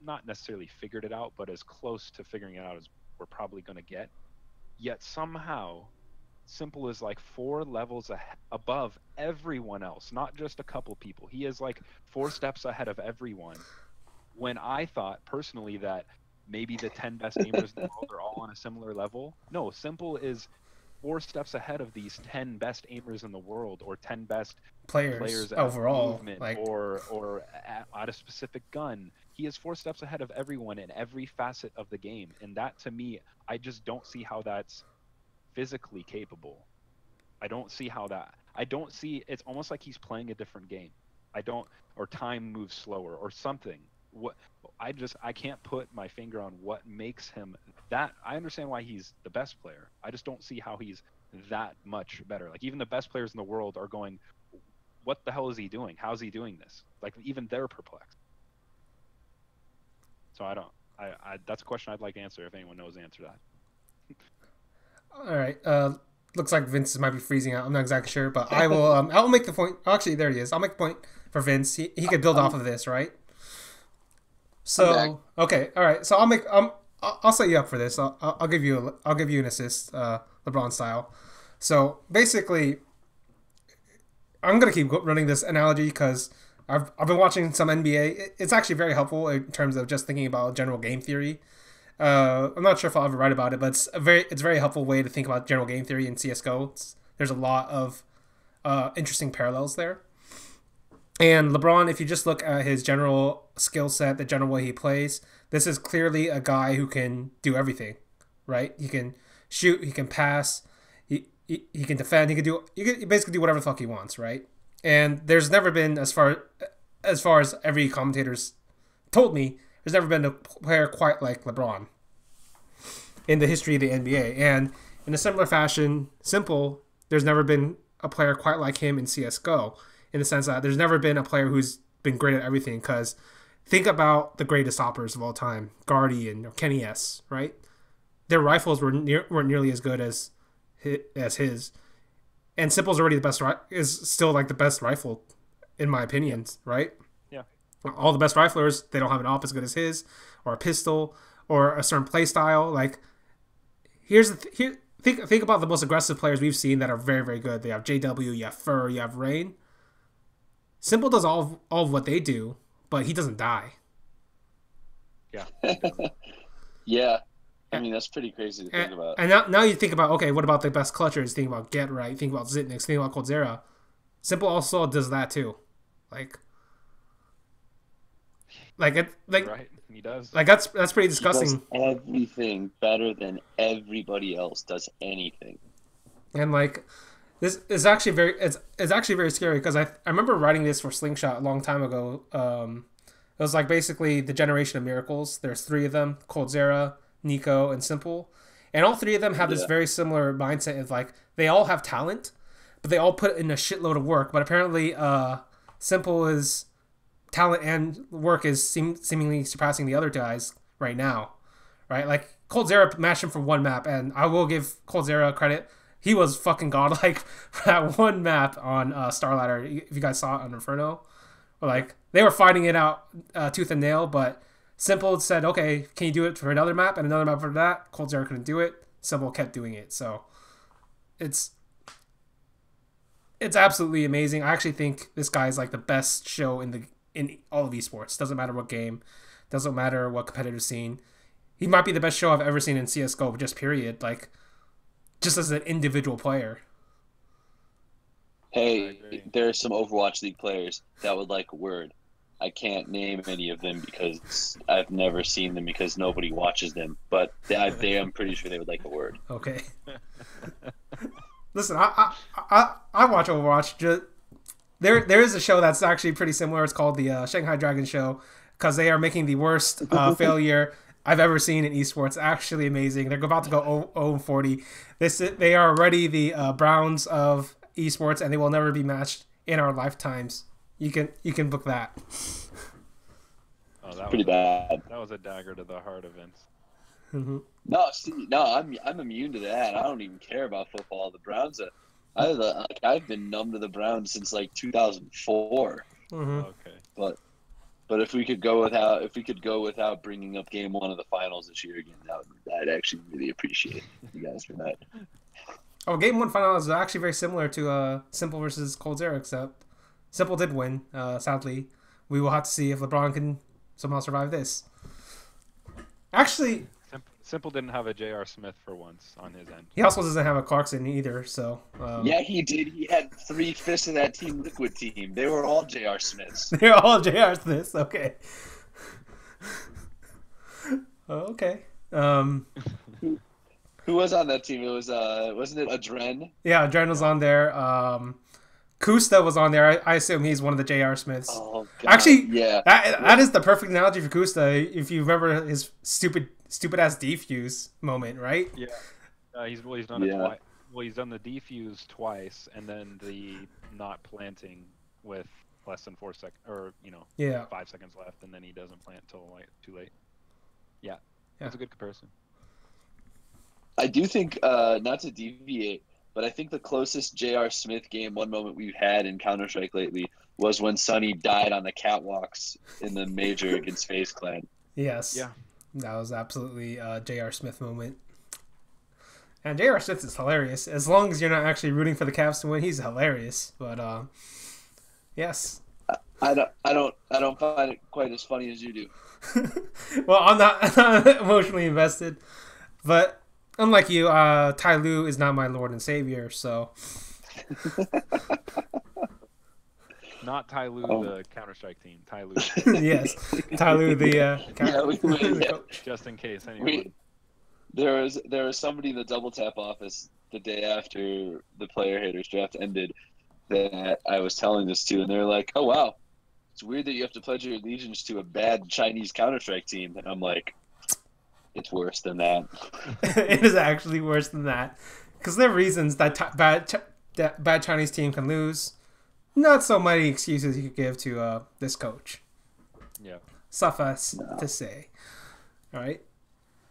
not necessarily figured it out, but as close to figuring it out as we're probably going to get. Yet somehow Simple is like 4 levels above everyone else, not just a couple people. He is like 4 steps ahead of everyone. When I thought personally that maybe the 10 best gamers in the world are all on a similar level. No, Simple is 4 steps ahead of these 10 best aimers in the world, or 10 best players overall, movement, or at a specific gun. He is 4 steps ahead of everyone in every facet of the game, and that to me, I just don't see how that's physically capable. I don't see how that. I don't see. It's almost like he's playing a different game. Or time moves slower, or something. I can't put my finger on what makes him that. I understand why he's the best player. I just don't see how he's that much better. Like, even the best players in the world are going, what the hell is he doing? How's he doing this? Like, even they're perplexed. So I that's a question I'd like to answer if anyone knows the answer to that. All right. Looks like Vince might be freezing out. I'm not exactly sure, but I will. I'll make the point. Actually, there he is. I'll make the point for Vince. He could build off of this, right? So okay, all right. So I'll set you up for this. I'll give you an assist, LeBron style. So basically, I'm gonna keep running this analogy because I've been watching some NBA. It's actually very helpful in terms of just thinking about general game theory. I'm not sure if I'll ever write about it, but it's a very helpful way to think about general game theory in CS:GO. There's a lot of interesting parallels there. And LeBron, if you just look at his general skill set, the general way he plays, this is clearly a guy who can do everything, right? He can shoot, he can pass, he can defend, he can basically do whatever the fuck he wants, right? And there's never been, as far as every commentator's told me, there's never been a player quite like LeBron in the history of the NBA. And in a similar fashion, simple, there's never been a player quite like him in CS:GO, in the sense that there's never been a player who's been great at everything. Because think about the greatest stoppers of all time, Gardy and Kenny S, right? Their rifles weren't nearly as good as his. And Simple's already is still like the best rifle, in my opinion, right? Yeah. All the best riflers, they don't have an op as good as his, or a pistol, or a certain play style. Like, think about the most aggressive players we've seen that are very, very good. They have JW, you have Fur, you have Rain. Simple does all of what they do, but he doesn't die. Yeah. Yeah. I mean, that's pretty crazy to think about. And now you think about, okay, what about the best clutchers? Think about Get Right, think about Zitnix, think about Coldzera. Simple also does that too. Like Right. He does. Like that's pretty disgusting. He does everything better than everybody else does anything. And like this is actually it's actually very scary because I remember writing this for Slingshot a long time ago. It was like basically the generation of miracles. There's 3 of them: Coldzera, Nico, and Simple. And all 3 of them have this very similar mindset of like they all have talent, but they all put in a shitload of work. But apparently, Simple is talent and work is seemingly surpassing the other guys right now, right? Like Coldzera mashed him for 1 map, and I will give Coldzera credit. He was fucking godlike for that 1 map on Starladder. If you guys saw it on Inferno, or like they were fighting it out tooth and nail, but Simple said, "Okay, can you do it for another map and another map for that?" Coldzera couldn't do it. Simple kept doing it, so it's absolutely amazing. I actually think this guy is like the best show in all of esports. Doesn't matter what game, doesn't matter what competitive scene. He might be the best show I've ever seen in CS:GO, just period. Like, just as an individual player. Hey, there are some Overwatch League players that would like a word. I can't name any of them because I've never seen them because nobody watches them. But I'm pretty sure they would like a word. Okay. Listen, I watch Overwatch. There is a show that's actually pretty similar. It's called the Shanghai Dragon Show because they are making the worst failure I've ever seen in esports. Actually amazing. They're about to go 0-40. They are already the Browns of esports, and they will never be matched in our lifetimes. You can book that. Oh, that pretty bad. That was a dagger to the heart of Vince. Mm-hmm. I'm immune to that. I don't even care about football. The Browns, I've been numb to the Browns since like 2004. Mm-hmm. Okay. But if we could go without bringing up Game 1 of the finals this year again, I'd actually really appreciate you guys for that. Oh, Game 1 final is actually very similar to Simple versus Coldzera, except Simple did win. Sadly, we will have to see if LeBron can somehow survive this. Actually, Simple didn't have a J.R. Smith for once on his end. He also doesn't have a Clarkson either. So yeah, he did. He had 3/5 of that Team Liquid team. They were all J.R. Smiths. They're all J.R. Smiths. Okay. Okay. Who was on that team? It was wasn't it Adren? Yeah, Adren was on there. Kusta was on there. I assume he's one of the J.R. Smiths. Oh, God. Actually, yeah. That is the perfect analogy for Kusta. If you remember his stupid ass defuse moment, right? Yeah. He's done it twice. Well, he's done the defuse twice, and then the not planting with less than 4 seconds, or 5 seconds left, and then he doesn't plant until too late. Yeah, that's a good comparison. I do think, not to deviate, but I think the closest J.R. Smith Game 1 moment we've had in Counter-Strike lately was when Sonny died on the catwalks in the major against FaZe Clan. Yes. Yeah. That was absolutely a J.R. Smith moment. And J.R. Smith is hilarious. As long as you're not actually rooting for the Cavs to win, he's hilarious. But yes. I don't find it quite as funny as you do. Well, I'm not emotionally invested, but unlike you, Ty Lue is not my Lord and Savior. So Not Ty Lue, the Counter-Strike team. Ty Lue. yes, Ty Lue, the Just in case anyone. There was somebody in the Double Tap office the day after the Player Haters draft ended that I was telling this to, and they're like, "Oh wow, it's weird that you have to pledge your allegiance to a bad Chinese Counter-Strike team." And I'm like, "It's worse than that." It is actually worse than that, because there are reasons that bad Chinese team can lose. Not so many excuses you could give to this coach. Yeah. Suffice to say. All right.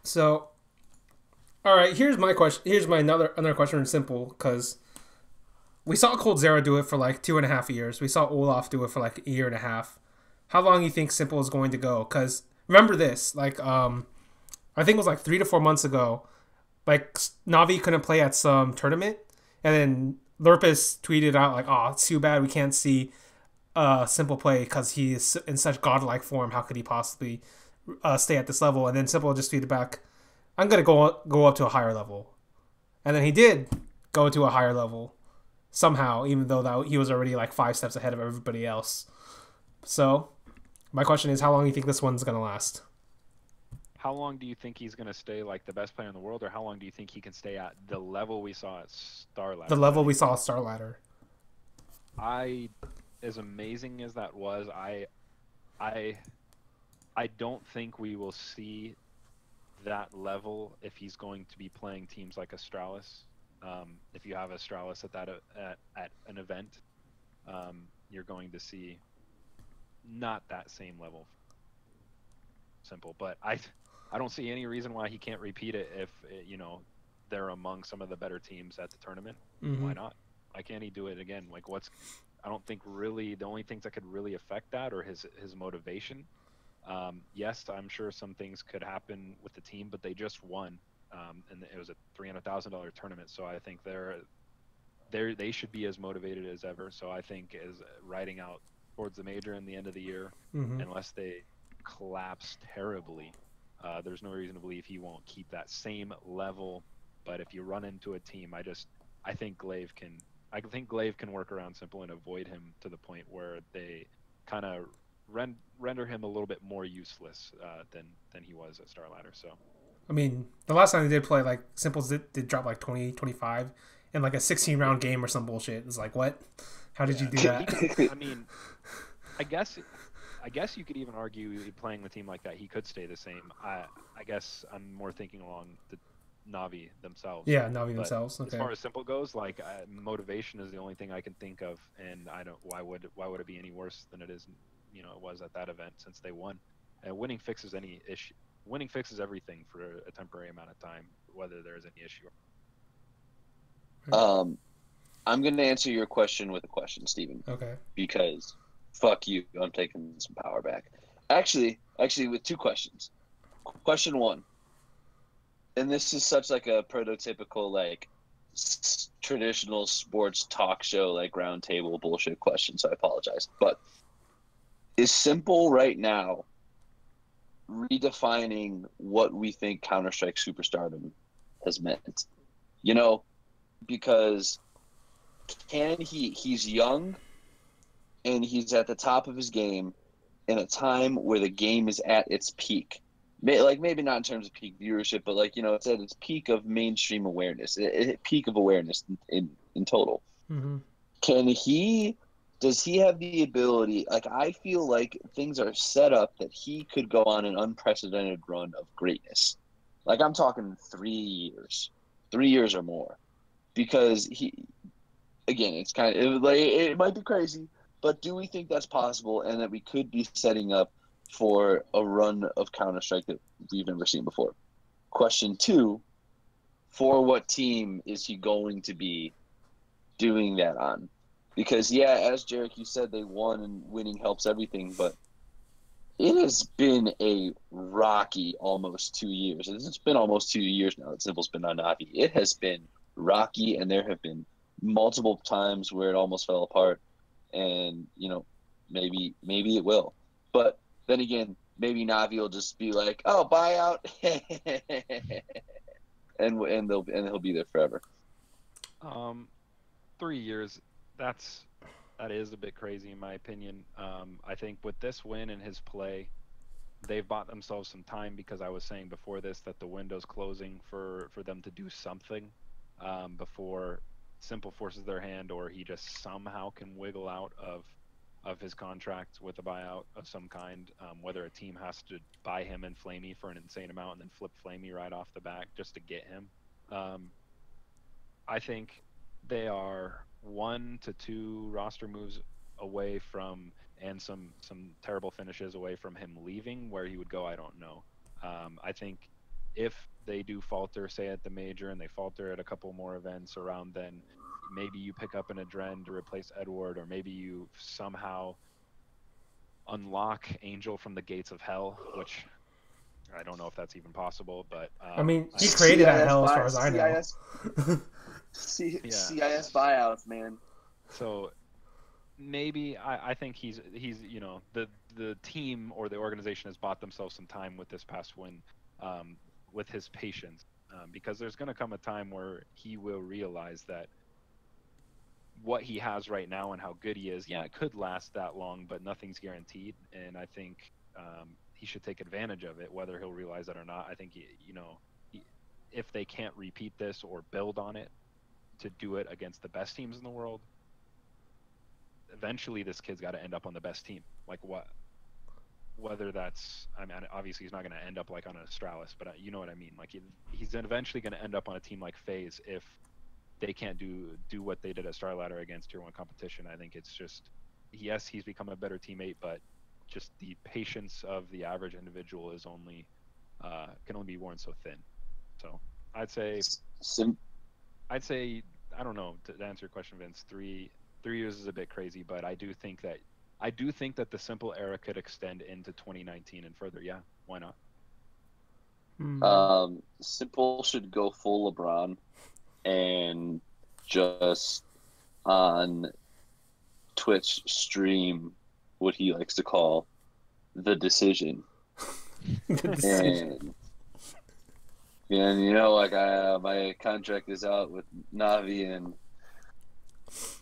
So, all right. Here's my question. Here's my another question. Simple, because we saw Cold Zero do it for like 2.5 years. We saw Olaf do it for like 1.5 years. How long do you think Simple is going to go? Because remember this, like I think it was like 3 to 4 months ago. Like Navi couldn't play at some tournament, and then Lurpus tweeted out like, "Oh, it's too bad we can't see Simple play because he is in such godlike form. How could he possibly stay at this level?" And then Simple just tweeted back, "I'm gonna go up to a higher level," and then he did go to a higher level somehow, even though that he was already like 5 steps ahead of everybody else. So, my question is, how long do you think this one's gonna last? How long do you think he's going to stay like the best player in the world, or how long do you think he can stay at the level we saw at Starladder? The level we saw at Starladder. As amazing as that was, I don't think we will see that level if he's going to be playing teams like Astralis. If you have Astralis at an event, you're going to see not that same level. Simple, but I don't see any reason why he can't repeat it if they're among some of the better teams at the tournament. Mm-hmm. Why not? Why can't he do it again? Like I don't think really the only things that could really affect that are his motivation. Yes, I'm sure some things could happen with the team, but they just won, and it was a $300,000 tournament. So I think they should be as motivated as ever. So I think as riding out towards the major in the end of the year, Mm-hmm. unless they collapse terribly, there's no reason to believe he won't keep that same level. But if you run into a team, I think Glaive can work around Simple and avoid him to the point where they kind of render him a little bit more useless than he was at Starladder. So I mean, the last time they did play, like Simple did drop like 20, 25 in like a 16-round game or some bullshit. It's like, what? How did you do that? I mean, I guess you could even argue playing the team like that, he could stay the same. I guess I'm more thinking along the Navi themselves. Yeah, Navi themselves. Okay. As far as Simple goes, like motivation is the only thing I can think of, and why would it be any worse than it is? It was at that event since they won. Winning fixes any issue. Winning fixes everything for a temporary amount of time, whether there is any issue. I'm going to answer your question with a question, Steven. Okay. Because fuck you, I'm taking some power back. Actually, with 2 questions. Question 1, and this is such like a prototypical like traditional sports talk show like round table bullshit question, so I apologize. But is Simple right now redefining what we think Counter-Strike superstardom has meant? Because he's young and he's at the top of his game in a time where the game is at its peak. Like maybe not in terms of peak viewership, but like, it's at its peak of mainstream awareness, peak of awareness in total. Mm-hmm. Does he have the ability? Like, I feel like things are set up that he could go on an unprecedented run of greatness. Like, I'm talking 3 years or more, because it's kind of like, it might be crazy, but do we think that's possible, and that we could be setting up for a run of Counter-Strike that we've never seen before? Question 2, for what team is he going to be doing that on? Because, yeah, as Jarek, you said, they won, and winning helps everything, but It has been a rocky almost 2 years. It's been almost 2 years now that Simple's been on Navi. It has been rocky, and there have been multiple times where it almost fell apart. And maybe it will. But then again, maybe Navi will just be like, "Oh, buyout," and he'll be there forever. 3 years. That is a bit crazy in my opinion. I think with this win and his play, they've bought themselves some time because I was saying before this that the window's closing for them to do something before Simple forces their hand or he just somehow can wiggle out of his contract with a buyout of some kind, whether a team has to buy him and Flamey for an insane amount and then flip Flamey right off the back just to get him. I think they are 1 to 2 roster moves away from and some terrible finishes away from him leaving. Where he would go, I don't know. I think if they do falter, say at the major, and they falter at a couple more events around then, maybe you pick up an Adren to replace Edward, or maybe you somehow unlock Angel from the gates of hell, which I don't know if that's even possible, but I mean, he created that hell as far as I know. CIS buyouts, man. So maybe I think he's the team or the organization has bought themselves some time with this past win, with his patience, because there's going to come a time where he will realize that what he has right now and how good he is, it could last that long, but nothing's guaranteed. And I think he should take advantage of it, whether he'll realize that or not. I think if they can't repeat this or build on it to do it against the best teams in the world, eventually this kid's got to end up on the best team. Like whether that's, I mean, obviously he's not going to end up like on an Astralis, but you know what I mean. Like he's eventually going to end up on a team like FaZe if they can't do what they did at StarLadder against Tier 1 competition. I think it's just, yes, he's become a better teammate, but just the patience of the average individual is only can only be worn so thin. So I'd say I don't know, to answer your question, Vince, 3 years is a bit crazy, but I do think that the Simple era could extend into 2019 and further. Yeah, why not? Simple should go full LeBron and just on Twitch stream what he likes to call the decision. And like my contract is out with Navi, and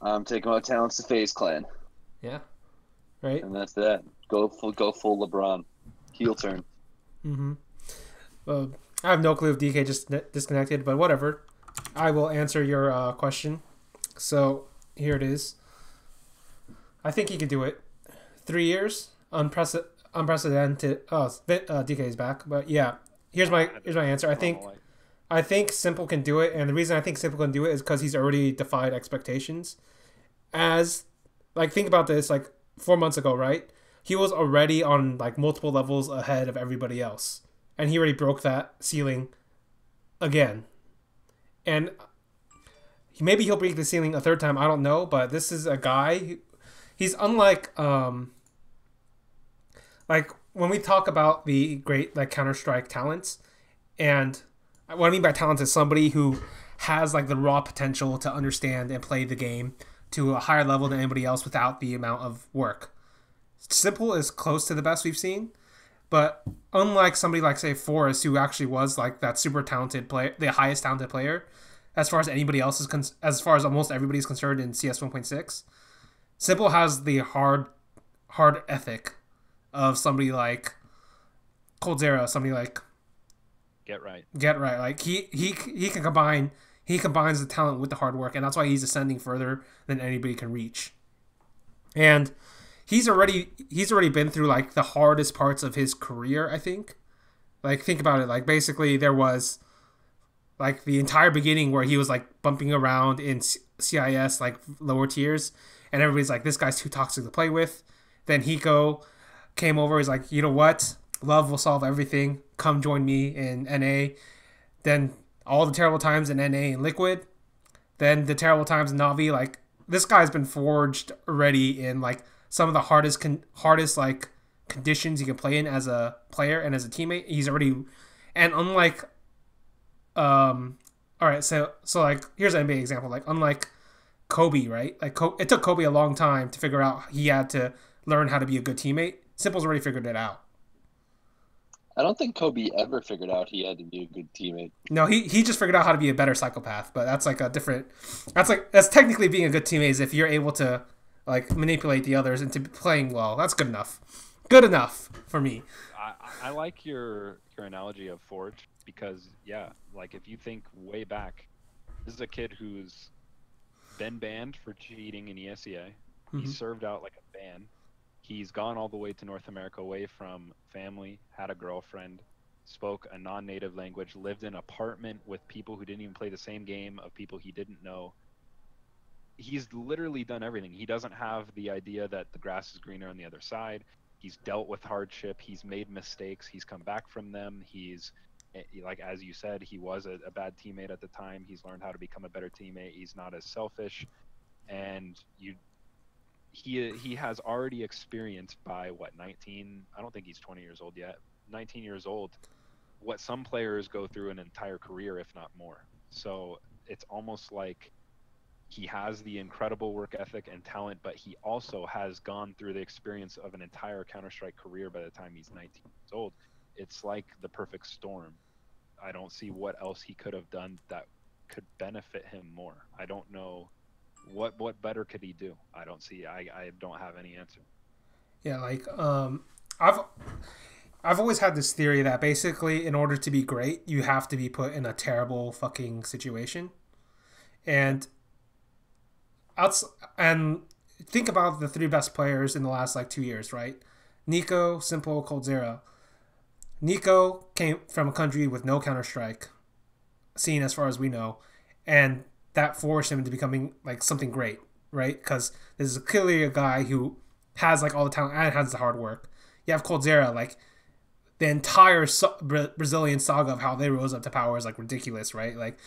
I'm taking my talents to FaZe Clan. Yeah, right. And that's that. Go full LeBron, heel turn. Mm-hmm. I have no clue if DK just disconnected, but whatever. I will answer your question. So here it is. I think he could do it. 3 years, unprecedented. Oh, DK is back, but yeah. Here's my answer. I think Simple can do it, and the reason I think Simple can do it is because he's already defied expectations. Think about this. 4 months ago, right? He was already on multiple levels ahead of everybody else, and he already broke that ceiling again. And maybe he'll break the ceiling a third time. I don't know, but this is a guy. He's unlike when we talk about the great Counter-Strike talents, and what I mean by talents is somebody who has the raw potential to understand and play the game to a higher level than anybody else without the amount of work. Simple is close to the best we've seen, but unlike somebody like, say, Forrest, who actually was that super talented player, the highest talented player, as far as anybody else is, as far as almost everybody is concerned in CS 1.6, Simple has the hard ethic of somebody like Coldzera, somebody like Get Right. He combines the talent with the hard work, and that's why he's ascending further than anybody can reach. And he's already been through the hardest parts of his career, I think. Think about it. Basically there was the entire beginning where he was bumping around in CIS lower tiers, and everybody's this guy's too toxic to play with. Then Hiko came over, he's you know what? Love will solve everything. Come join me in NA. Then all the terrible times in NA and Liquid. Then the terrible times in Navi. This guy's been forged already in some of the hardest conditions he can play in as a player and as a teammate. He's already, and unlike, all right, so like here's an NBA example. Like unlike Kobe, right? Like it took Kobe a long time to figure out he had to learn how to be a good teammate. Simple's already figured it out. I don't think Kobe ever figured out he had to be a good teammate. No, he just figured out how to be a better psychopath, but that's like a different. That's technically being a good teammate is if you're able to like manipulate the others into playing well. That's good enough. Good enough for me. I like your analogy of Forge because yeah, like if you think way back, this is a kid who's been banned for cheating in ESEA. He served out like a ban. He's gone all the way to North America away from family, had a girlfriend, spoke a non-native language, lived in an apartment with people who didn't even play the same game, of people he didn't know. He's literally done everything. He doesn't have the idea that the grass is greener on the other side. He's dealt with hardship. He's made mistakes. He's come back from them. He's, like as you said, he was a bad teammate at the time. He's learned how to become a better teammate. He's not as selfish. And he has already experienced by 19, I don't think he's 20 years old yet, 19 years old, what some players go through an entire career, if not more. So it's almost like he has the incredible work ethic and talent, but he also has gone through the experience of an entire Counter-Strike career by the time he's 19 years old. It's like the perfect storm. I don't see what else he could have done that could benefit him more. I don't know what better could he do. I don't see. I don't have any answer. Yeah, like I've always had this theory that basically in order to be great, you have to be put in a terrible fucking situation. And think about the three best players in the last like 2 years, right? Nico, Simple, coldzera. Nico came from a country with no Counter-Strike scene as far as we know, and that forced him into becoming like something great, right? Because this is clearly a guy who has like all the talent and has the hard work. You have coldzera, like the entire Brazilian saga of how they rose up to power is like ridiculous, right? Like,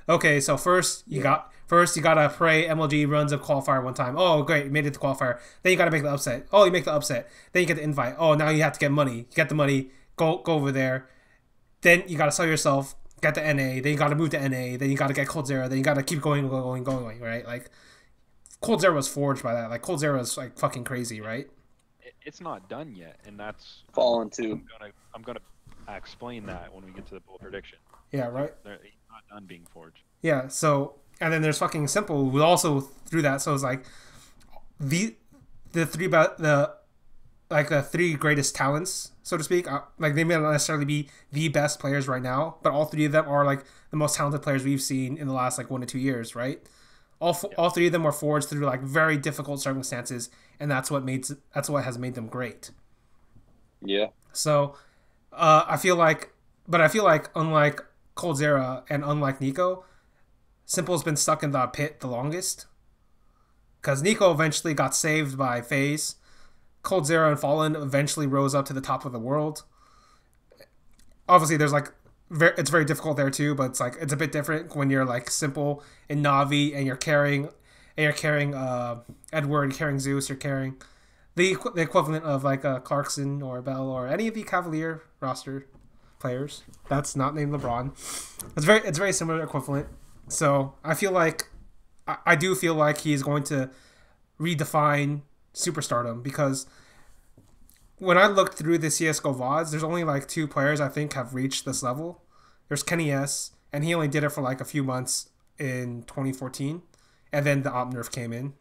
okay, so first you gotta pray MLG runs a qualifier one time. Oh, great, you made it to qualifier. Then you gotta make the upset. Oh, you make the upset. Then you get the invite. Oh, now you have to get money. You get the money. Go over there. Then you gotta sell yourself. Get the NA. Then you gotta move to NA. Then you gotta get coldzera. Then you gotta keep going, right? Like coldzera was forged by that. Like coldzera is like fucking crazy, right? It's not done yet, and that's Fallen too. I'm gonna explain that when we get to the bold prediction. Yeah, right. He's not done being forged. Yeah. So and then there's fucking Simple who also through that. So it's like the three greatest talents, so to speak. Like they may not necessarily be the best players right now, but all three of them are like the most talented players we've seen in the last like 1 to 2 years, right? All three of them were forged through like very difficult circumstances, and that's what has made them great. Yeah. So, I feel like unlike coldzera and unlike Nico, Simple's been stuck in the pit the longest. Because Nico eventually got saved by FaZe. coldzera and Fallen eventually rose up to the top of the world. Obviously, there's like it's very difficult there too, but it's a bit different when you're like Simple and Navi and you're carrying Edward, you're carrying Zeus, you're carrying the equivalent of like a Clarkson or a Bell or any of the Cavalier roster players. That's not named LeBron. It's very similar equivalent. So I feel like I do feel like he's going to redefine superstardom, because when I looked through the CSGO VODs, there's only like 2 players I think have reached this level. There's Kenny S, and he only did it for like a few months in 2014, and then the op nerf came in,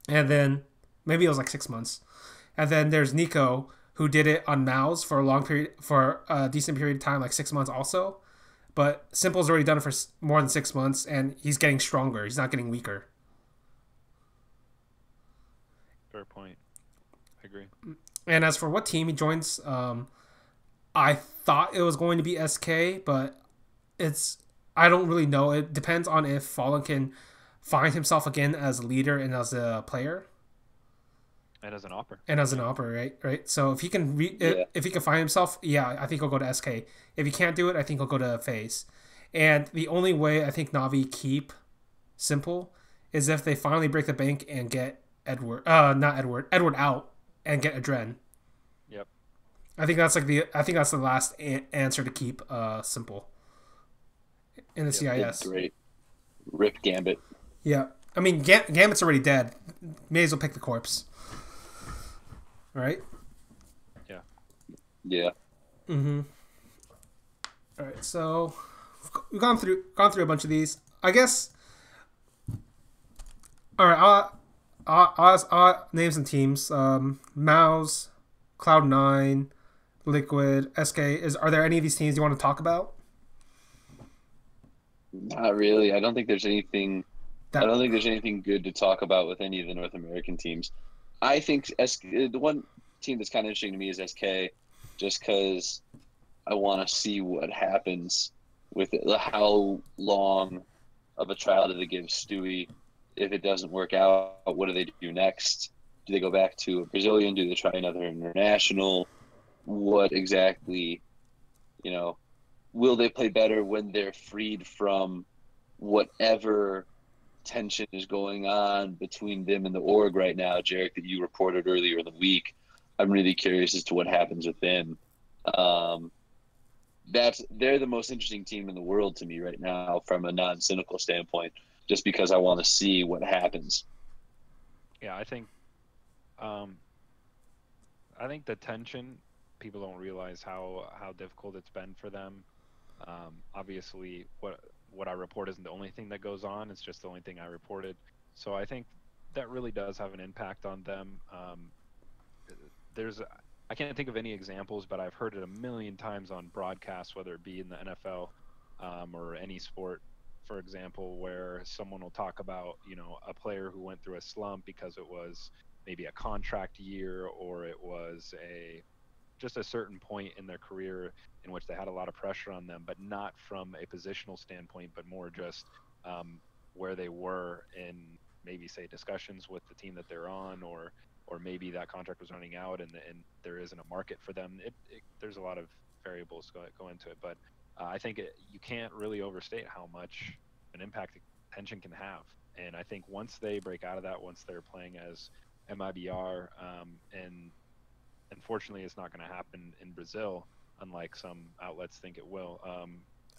and then maybe it was like 6 months, and then there's Nico who did it on Mouse for a decent period of time, like 6 months also, but Simple's already done it for more than 6 months, and he's getting stronger. He's not getting weaker. Fair point. I agree. And as for what team he joins, I thought it was going to be SK, but I don't really know. It depends on if Fallen can find himself again as a leader and as a player. And as an opper. Right. So if he can if he can find himself, yeah, I think he'll go to SK. If he can't do it, I think he'll go to FaZe. And the only way I think Navi keep Simple is if they finally break the bank and get Edward out and get Adren. Yep. I think that's the last answer to keep simple in the It's CIS. great. Rip Gambit. Yeah, I mean Gambit's already dead. May as well pick the corpse. All right. Yeah. Yeah. Mm-hmm. All right. So we've gone through a bunch of these. I guess. All right. I'll name some teams. Mouse, Cloud9, Liquid, SK. Are there any of these teams you want to talk about? Not really. I don't think there's anything. I That don't think there's anything good to talk about with any of the North American teams. I think the one team that's kind of interesting to me is SK, just because I want to see what happens with it. How long of a trial do they give Stewie? If it doesn't work out, what do they do next? Do they go back to a Brazilian? Do they try another international? What exactly, you know, will they play better when they're freed from whatever tension is going on between them and the org right now, Jarek, that you reported earlier in the week? I'm really curious as to what happens with them. Um, they're the most interesting team in the world to me right now from a non-cynical standpoint, just because I want to see what happens. Yeah, I think the tension, people don't realize how difficult it's been for them. Obviously, what I report isn't the only thing that goes on. It's just the only thing I reported. So I think that really does have an impact on them. I can't think of any examples, but I've heard it a million times on broadcasts, whether it be in the NFL or any sport, for example, where someone will talk about, a player who went through a slump because it was maybe a contract year or it was just a certain point in their career in which they had a lot of pressure on them, but not from a positional standpoint, but more just where they were in maybe say discussions with the team that they're on, or maybe that contract was running out and there isn't a market for them. There's a lot of variables go into it, but I think you can't really overstate how much an impact tension can have. And I think once they break out of that, once they're playing as MIBR, and unfortunately it's not going to happen in Brazil, unlike some outlets think it will.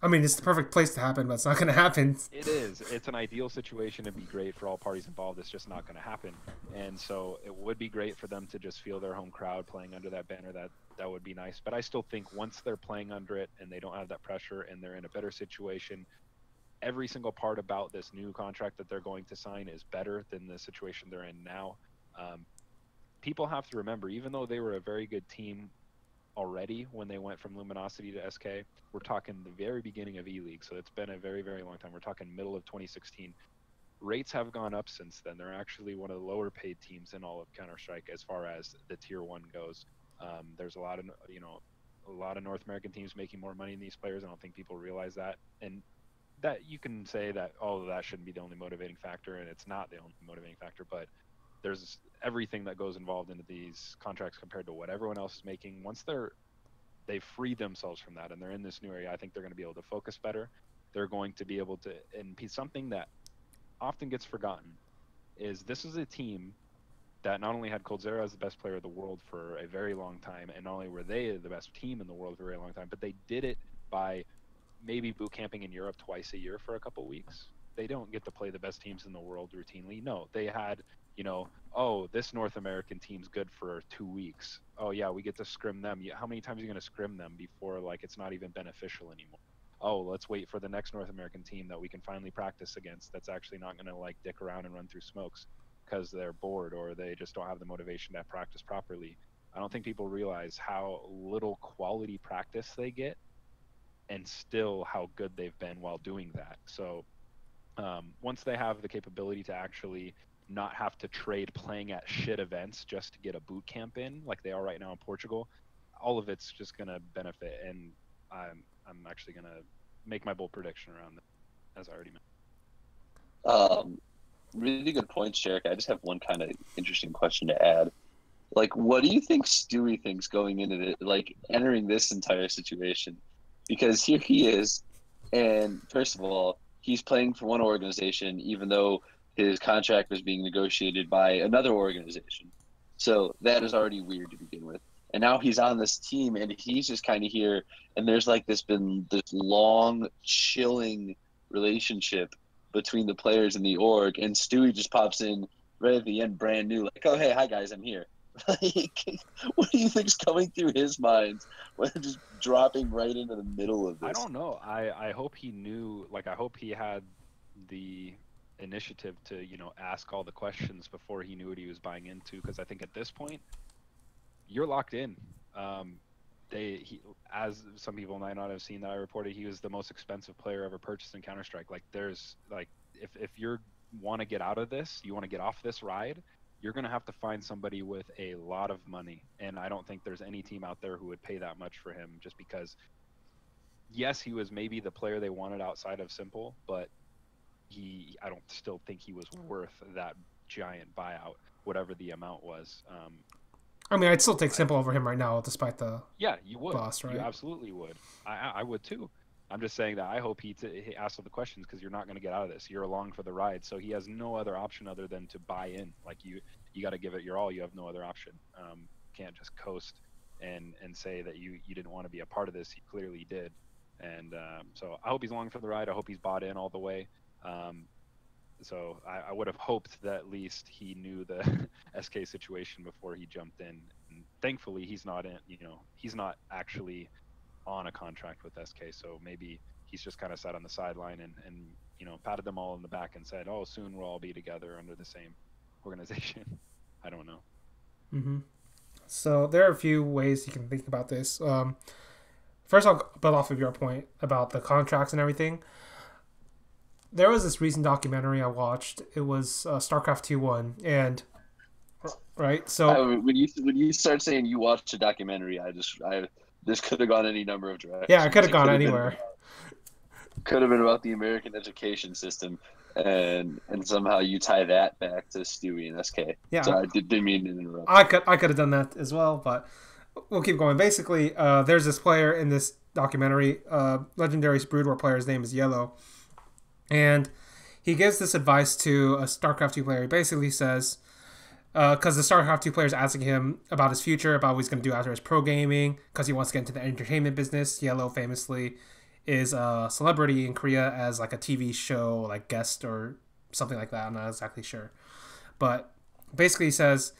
I mean, it's the perfect place to happen, but it's not going to happen. It is. It's an ideal situation to be great for all parties involved. It's just not going to happen. And so it would be great for them to just feel their home crowd playing under that banner. That would be nice. But I still think once they're playing under it and they don't have that pressure and they're in a better situation, every single part about this new contract that they're going to sign is better than the situation they're in now. People have to remember, even though they were a very good team already when they went from Luminosity to SK, we're talking the very beginning of E-League, so it's been a very, very long time. We're talking middle of 2016. Rates have gone up since then. They're actually one of the lower paid teams in all of Counter-Strike as far as the tier 1 goes. There's a lot of North American teams making more money than these players. I don't think people realize that. And that you can say that, that shouldn't be the only motivating factor, and it's not the only motivating factor, but there's everything that goes involved into these contracts compared to what everyone else is making. Once they've freed themselves from that and they're in this new area, I think they're going to be able to focus better. They're going to be able to, and something that often gets forgotten is this is a team that not only had Coldzera as the best player of the world for a very long time, and not only were they the best team in the world for a very long time, but they did it by maybe boot camping in Europe twice a year for a couple weeks. They don't get to play the best teams in the world routinely. No, they had, this North American team's good for 2 weeks. Oh yeah, we get to scrim them. How many times are you going to scrim them before it's not even beneficial anymore? Oh, let's wait for the next North American team that we can finally practice against that's actually not going to dick around and run through smokes because they're bored or they just don't have the motivation to practice properly. I don't think people realize how little quality practice they get and still how good they've been while doing that. So once they have the capability to actually not have to trade playing at shit events just to get a boot camp in like they are right now in Portugal, all of it's just going to benefit. And I'm actually going to make my bold prediction around that, as I already mentioned. Really good points, Jarek. I just have one kind of interesting question to add. What do you think Stewie thinks going into it, entering this entire situation? Because here he is, and first of all, he's playing for one organization, even though his contract was being negotiated by another organization. So that is already weird to begin with. and now he's on this team, and he's just kind of here. And there's like this long, chilling relationship between the players and the org, and Stewie just pops in right at the end, brand new, like, "Oh, hey, hi guys, I'm here." Like, what do you think's coming through his mind when just dropping right into the middle of this? I don't know. I hope he knew. Like, I hope he had the initiative to, ask all the questions before he knew what he was buying into. Because I think at this point, you're locked in. As some people might not have seen that I reported, he was the most expensive player ever purchased in Counter-Strike. Like, there's like, if you want to get out of this, you want to get off this ride, you're going to have to find somebody with a lot of money. And I don't think there's any team out there who would pay that much for him, just because, yes, he was maybe the player they wanted outside of Simple, but I don't still think he was worth that giant buyout, whatever the amount was. I mean, I'd still take Simple over him right now, despite the you would. loss, right? You absolutely would. I would too. I'm just saying that I hope he asks all the questions, because you're not going to get out of this. You're along for the ride, so he has no other option other than to buy in. Like, you got to give it your all. You have no other option. Can't just coast and say that you didn't want to be a part of this. You clearly did. And so I hope he's along for the ride. I hope he's bought in all the way. So I would have hoped that at least he knew the SK situation before he jumped in. And thankfully, he's not in. He's not actually on a contract with SK, so maybe he's just kind of sat on the sideline and patted them all in the back and said, "Oh, soon we'll all be together under the same organization." I don't know. Mm-hmm. So there are a few ways you can think about this. First, I'll build off of your point about the contracts and everything. There was this recent documentary I watched. It was StarCraft 2-1, and right. So when you start saying you watched a documentary, this could have gone any number of directions. Yeah, it could have gone anywhere. Could have been about the American education system, and somehow you tie that back to Stewie and SK. Yeah, sorry, I didn't mean to interrupt. I could have done that as well, but we'll keep going. Basically, there's this player in this documentary, legendary Brood War player. His name is Yellow, and he gives this advice to a StarCraft 2 player. He basically says, because the StarCraft 2 player is asking him about his future, about what he's going to do after his pro gaming, because he wants to get into the entertainment business. Yellow famously is a celebrity in Korea as like a TV show, like guest or something like that. I'm not exactly sure. But basically he says,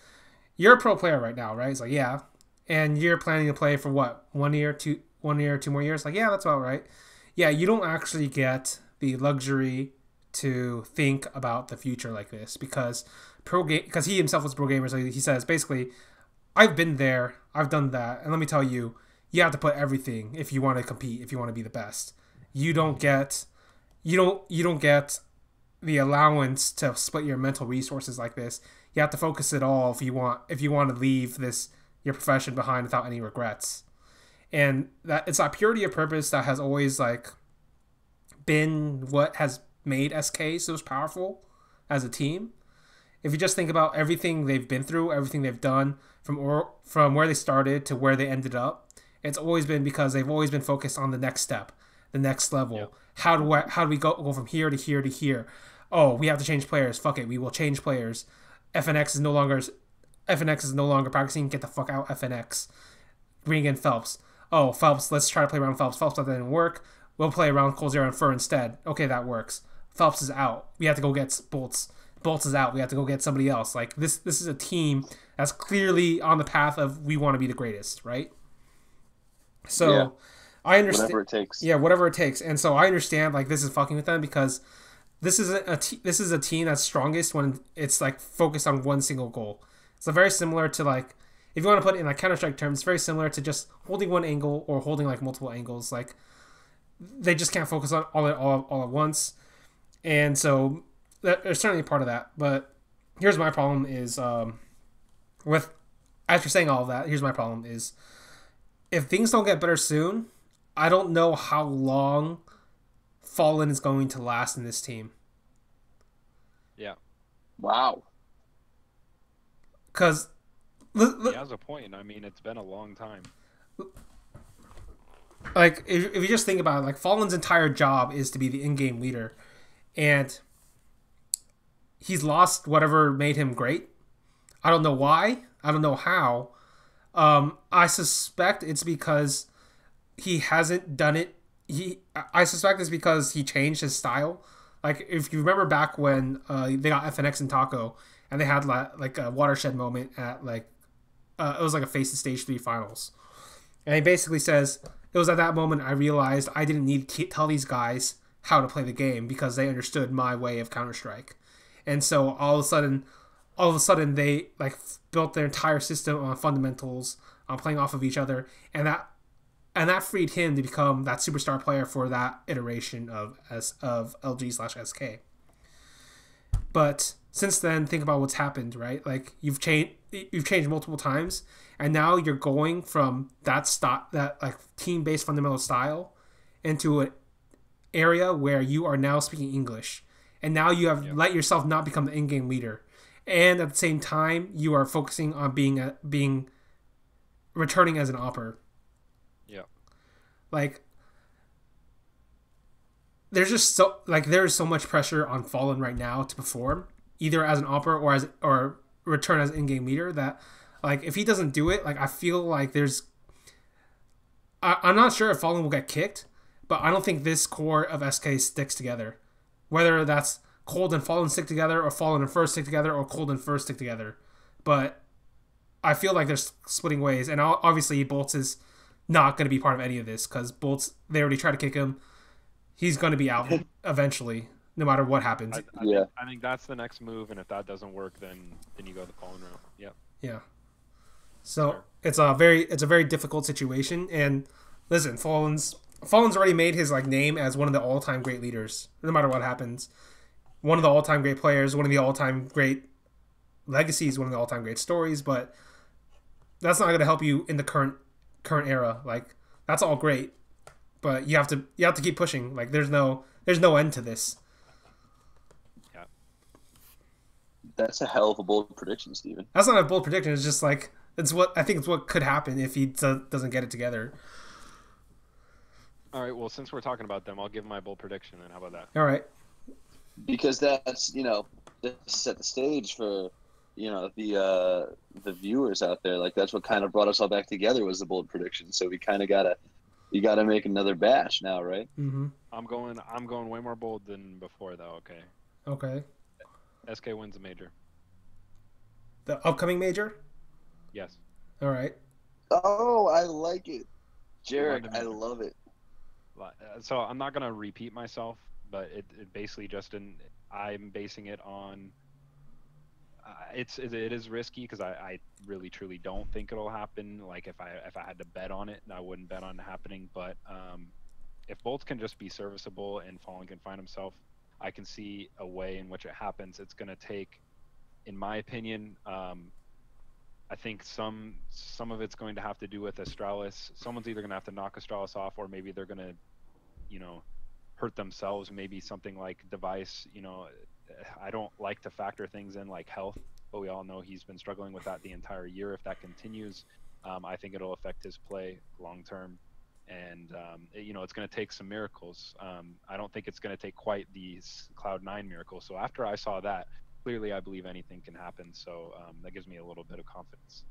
you're a pro player right now, right? He's like, yeah. And you're planning to play for what? 1 year, 2 more years? Like, yeah, that's about right. Yeah, you don't actually get the luxury to think about the future like this, because he himself was pro gamer, so he says basically, I've been there, I've done that, and let me tell you, you have to put everything if you want to compete, if you want to be the best. You don't get the allowance to split your mental resources like this. You have to focus it all if you want to leave your profession behind without any regrets. And that it's that purity of purpose that has always like been what has made SK so powerful as a team. If you just think about everything they've been through, everything they've done, from where they started to where they ended up, it's always been because they've always been focused on the next step, the next level. Yep. How do we go from here to here to here? Oh, we have to change players. Fuck it, we will change players. FNX is no longer practicing. Get the fuck out, FNX. Bring in Phelps. Oh, Phelps, let's try to play around Phelps. Phelps, that didn't work. We'll play around coldzera and Fur instead. Okay, that works. Phelps is out. We have to go get Bolts. Bolts is out. We have to go get somebody else. Like this is a team that's clearly on the path of we want to be the greatest, right? So yeah. I understand. Whatever it takes. Yeah, whatever it takes. And so I understand like this is fucking with them, because this is a team that's strongest when it's like focused on one single goal. It's very similar to like, if you want to put it in like Counter-Strike terms, it's very similar to just holding one angle or holding like multiple angles. Like they just can't focus on all at once. And so there's certainly a part of that. But here's my problem is with, after saying all of that, here's my problem is if things don't get better soon, I don't know how long Fallen is going to last in this team. Yeah. Wow. Because he has a point. I mean, it's been a long time. Like, if you just think about it, like, Fallen's entire job is to be the in-game leader. And he's lost whatever made him great. I don't know why. I don't know how. I suspect it's because he hasn't done it. I suspect it's because he changed his style. Like if you remember back when they got FNX and Taco, and they had like a watershed moment at like it was like a Face the Stage 3 finals, and he basically says it was at that moment I realized I didn't need to tell these guys how to play the game because they understood my way of Counter Strike, and so all of a sudden they like built their entire system on fundamentals, on playing off of each other, and that freed him to become that superstar player for that iteration of LG/SK. But since then, think about what's happened, right? Like you've changed multiple times, and now you're going from that like team based fundamental style into an area where you are now speaking English, and now you have let yourself not become the in-game leader, and at the same time you are focusing on being returning as an opper. Yeah. Like there's so much pressure on Fallen right now to perform either as an opper or return as in-game leader that like if he doesn't do it, like I feel like I'm not sure if Fallen will get kicked, but I don't think this core of SK sticks together. Whether that's Cold and Fallen stick together, or Fallen and First stick together, or Cold and First stick together. But I feel like they're splitting ways, and obviously Bolts is not going to be part of any of this because Bolts, they already tried to kick him. He's going to be out eventually, no matter what happens. I think that's the next move, and if that doesn't work, then you go the Fallen route. Yep. Yeah. So sure. It's a very difficult situation, and listen, Fallen's already made his like name as one of the all-time great leaders. No matter what happens, one of the all-time great players, one of the all-time great legacies, one of the all-time great stories. But that's not going to help you in the current era. Like that's all great, but you have to keep pushing. Like there's no end to this. Yeah, that's a hell of a bold prediction, Steven. That's not a bold prediction. It's just like it's what could happen if he doesn't get it together. All right. Well, since we're talking about them, I'll give my bold prediction. Then how about that? All right. Because that's to set the stage for the viewers out there. Like that's what kind of brought us all back together was the bold prediction. So we kind of gotta make another batch now, right? Mm-hmm. I'm going way more bold than before though. Okay. Okay. SK wins the major. The upcoming major? Yes. All right. Oh, I like it, Jarek. I love it. So I'm not gonna repeat myself, but it basically I'm basing it on. It is risky because I really truly don't think it'll happen. Like if I had to bet on it, I wouldn't bet on it happening. But if Bolts can just be serviceable and Fallen can find himself, I can see a way in which it happens. It's gonna take, in my opinion, I think some of it's going to have to do with Astralis. Someone's either going to have to knock Astralis off, or maybe they're going to, hurt themselves. Maybe something like Device. I don't like to factor things in like health, but we all know he's been struggling with that the entire year. If that continues, I think it'll affect his play long term. And it's going to take some miracles. I don't think it's going to take quite the Cloud9 miracle. So after I saw that, clearly I believe anything can happen. So that gives me a little bit of confidence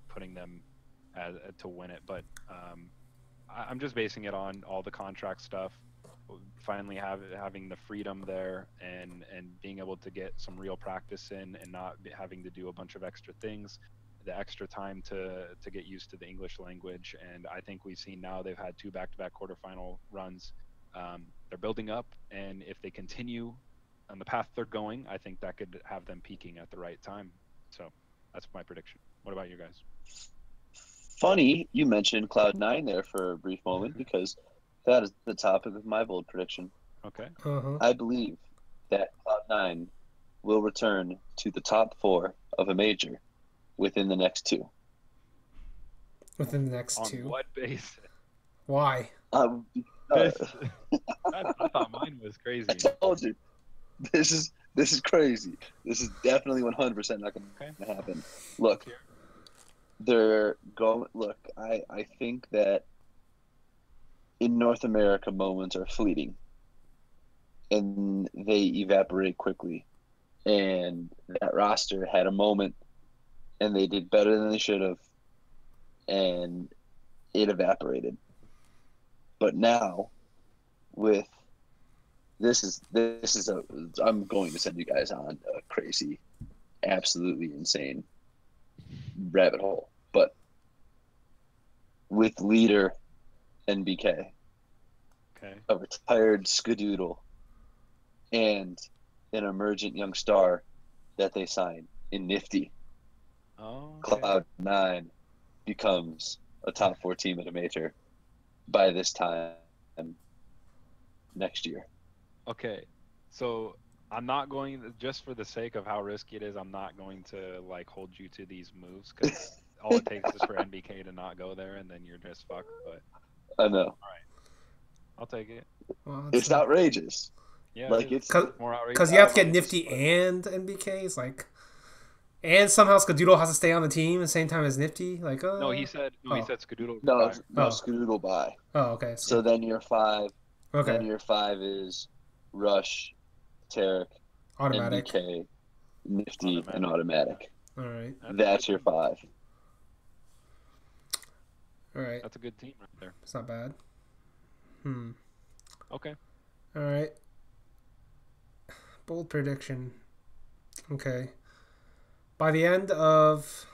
putting them to win it. But I'm just basing it on all the contract stuff, finally having the freedom there and being able to get some real practice in and not having to do a bunch of extra things, the extra time to get used to the English language. And I think we've seen now they've had 2 back-to-back quarterfinal runs. They're building up, and if they continue on the path they're going, I think that could have them peaking at the right time. So that's my prediction. What about you guys? Funny you mentioned Cloud9 there for a brief moment because that is the topic of my bold prediction. Okay. Uh-huh. I believe that Cloud9 will return to the top 4 of a major within the next 2. Within the next On 2? On what basis? Why? I thought mine was crazy. I told you. This is crazy. This is definitely 100% not going to happen. Look, they're going. Look, I think that in North America, moments are fleeting, and they evaporate quickly. And that roster had a moment, and they did better than they should have. and it evaporated. But now, with this is I'm going to send you guys on a crazy, absolutely insane rabbit hole. But with leader NBK, Okay. a retired Skadoodle, and an emergent young star that they signed in Nifty, Oh. Okay. Cloud9 becomes a top 4 team at a major by this time next year. Okay. So I'm not going just for the sake of how risky it is. I'm not going to like hold you to these moves because all it takes is for NBK to not go there, and then you're just fucked. But I know. I'll take it. Well, It's outrageous. Yeah. Like, it is. it's More outrageous. because you have to get Nifty and NBK. It's like, and somehow Skadoodle has to stay on the team at the same time as Nifty. Like, No, he said Oh. Skadoodle. No, Fire. no, Oh. Skadoodle bye. oh, okay. So then year 5, okay, then year 5 is Rush, Tarek, automatic. NBK, Nifty, and automatic. All right, That's your 5. all right. That's a good team right there. It's not bad. Okay. All right. Bold prediction. Okay. By the end of...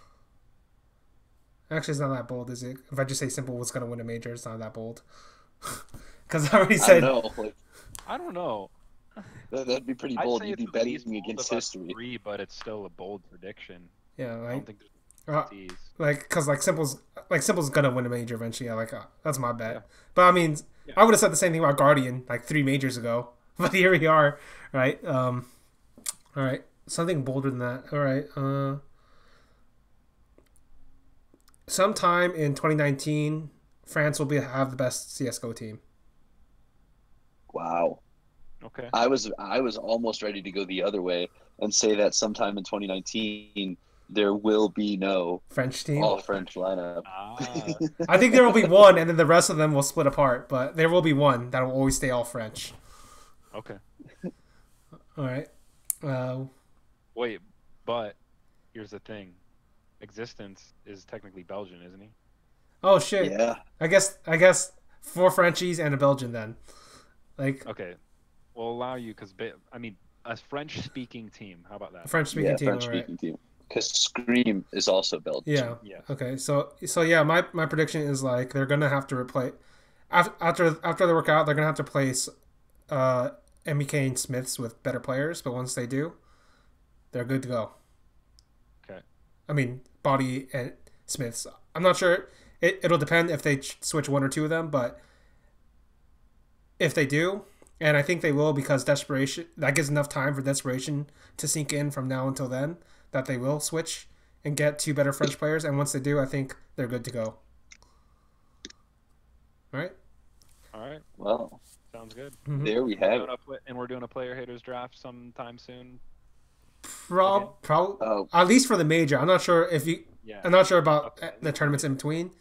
Actually, it's not that bold, is it? If I just say simple what's going to win a major, it's not that bold. Because I already I said... know. Like, I don't know. that'd be pretty I'd bold. say You'd it's be the least betting bold against of us history. 3, but it's still a bold prediction. Yeah, I like... don't think there's T's. because Simple's gonna win a major eventually. Yeah, that's my bet. Yeah. But I mean, Yeah. I would have said the same thing about Guardian like 3 majors ago. But here we are, right? All right, something bolder than that. All right. Sometime in 2019, France will have the best CS:GO team. Wow. Okay. I was almost ready to go the other way and say that sometime in 2019 there will be no French team. all French lineup. I think there will be one, and then the rest of them will split apart. But there will be one that will always stay all French. Okay. All right. Wait, but here's the thing. Existence is technically Belgian, isn't he? Oh shit. Yeah. I guess 4 Frenchies and a Belgian then. Like Okay. We'll allow you because a French-speaking team. How about that? a French speaking Yeah, team. French All right. speaking team. Because Scream is also Belgian. Yeah. Yes. Okay. So yeah, my prediction is like they're gonna have to replace after they work out, they're gonna have to place MEK and Smiths with better players. But once they do, they're good to go. Okay. I mean, Body and Smiths. I'm not sure. It'll depend if they switch 1 or 2 of them, but if they do, and I think they will because desperation, that gives enough time for desperation to sink in from now until then, that they will switch and get 2 better French players. And once they do, I think they're good to go. All right. All right. Well, Sounds good. there we have it. And we're doing a player haters draft sometime soon. Probably at least for the major. I'm not sure if you. Yeah. I'm not sure about Okay. the tournaments in between.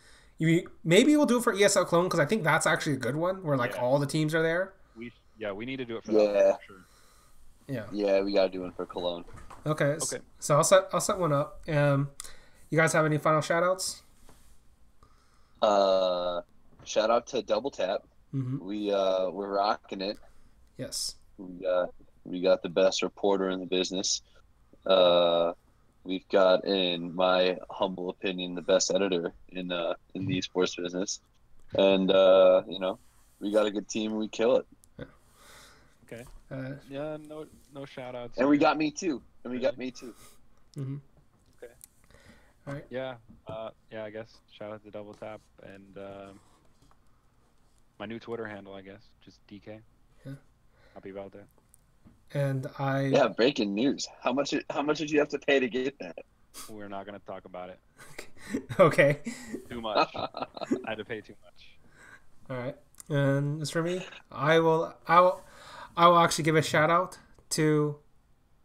Maybe we'll do it for ESL Cologne because I think that's actually a good one where like Yeah. all the teams are there. We need to do it for Yeah. that. For sure. Yeah. Yeah, we gotta do one for Cologne. Okay. Okay. So I'll set one up. You guys have any final shout outs? Shout out to Double Tap. Mm-hmm. We're rocking it. Yes. We got the best reporter in the business. We've got, in my humble opinion, the best editor in the esports business, and we got a good team and we kill it. Okay. Yeah. No shout outs. And we got me too. Mm-hmm. Yeah. I guess shout out to Double Tap and my new Twitter handle. I guess just DK. Yeah. Happy about that. And Yeah, breaking news. How much did you have to pay to get that? We're not gonna talk about it. Okay. Too much. I had to pay too much. All right. And as for me, I will actually give a shout out to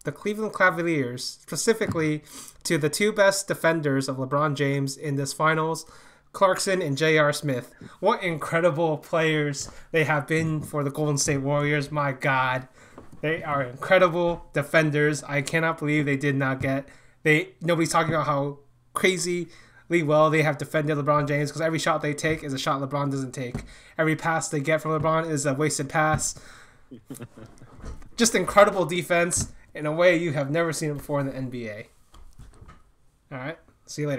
the Cleveland Cavaliers, specifically to the 2 best defenders of LeBron James in this finals, Clarkson and J.R. Smith. What incredible players they have been for the Golden State Warriors. My God. They are incredible defenders. I cannot believe they did not get... Nobody's talking about how crazy Lee well they have defended LeBron James because every shot they take is a shot LeBron doesn't take. Every pass they get from LeBron is a wasted pass. Just incredible defense in a way you have never seen it before in the NBA. All right. See you later.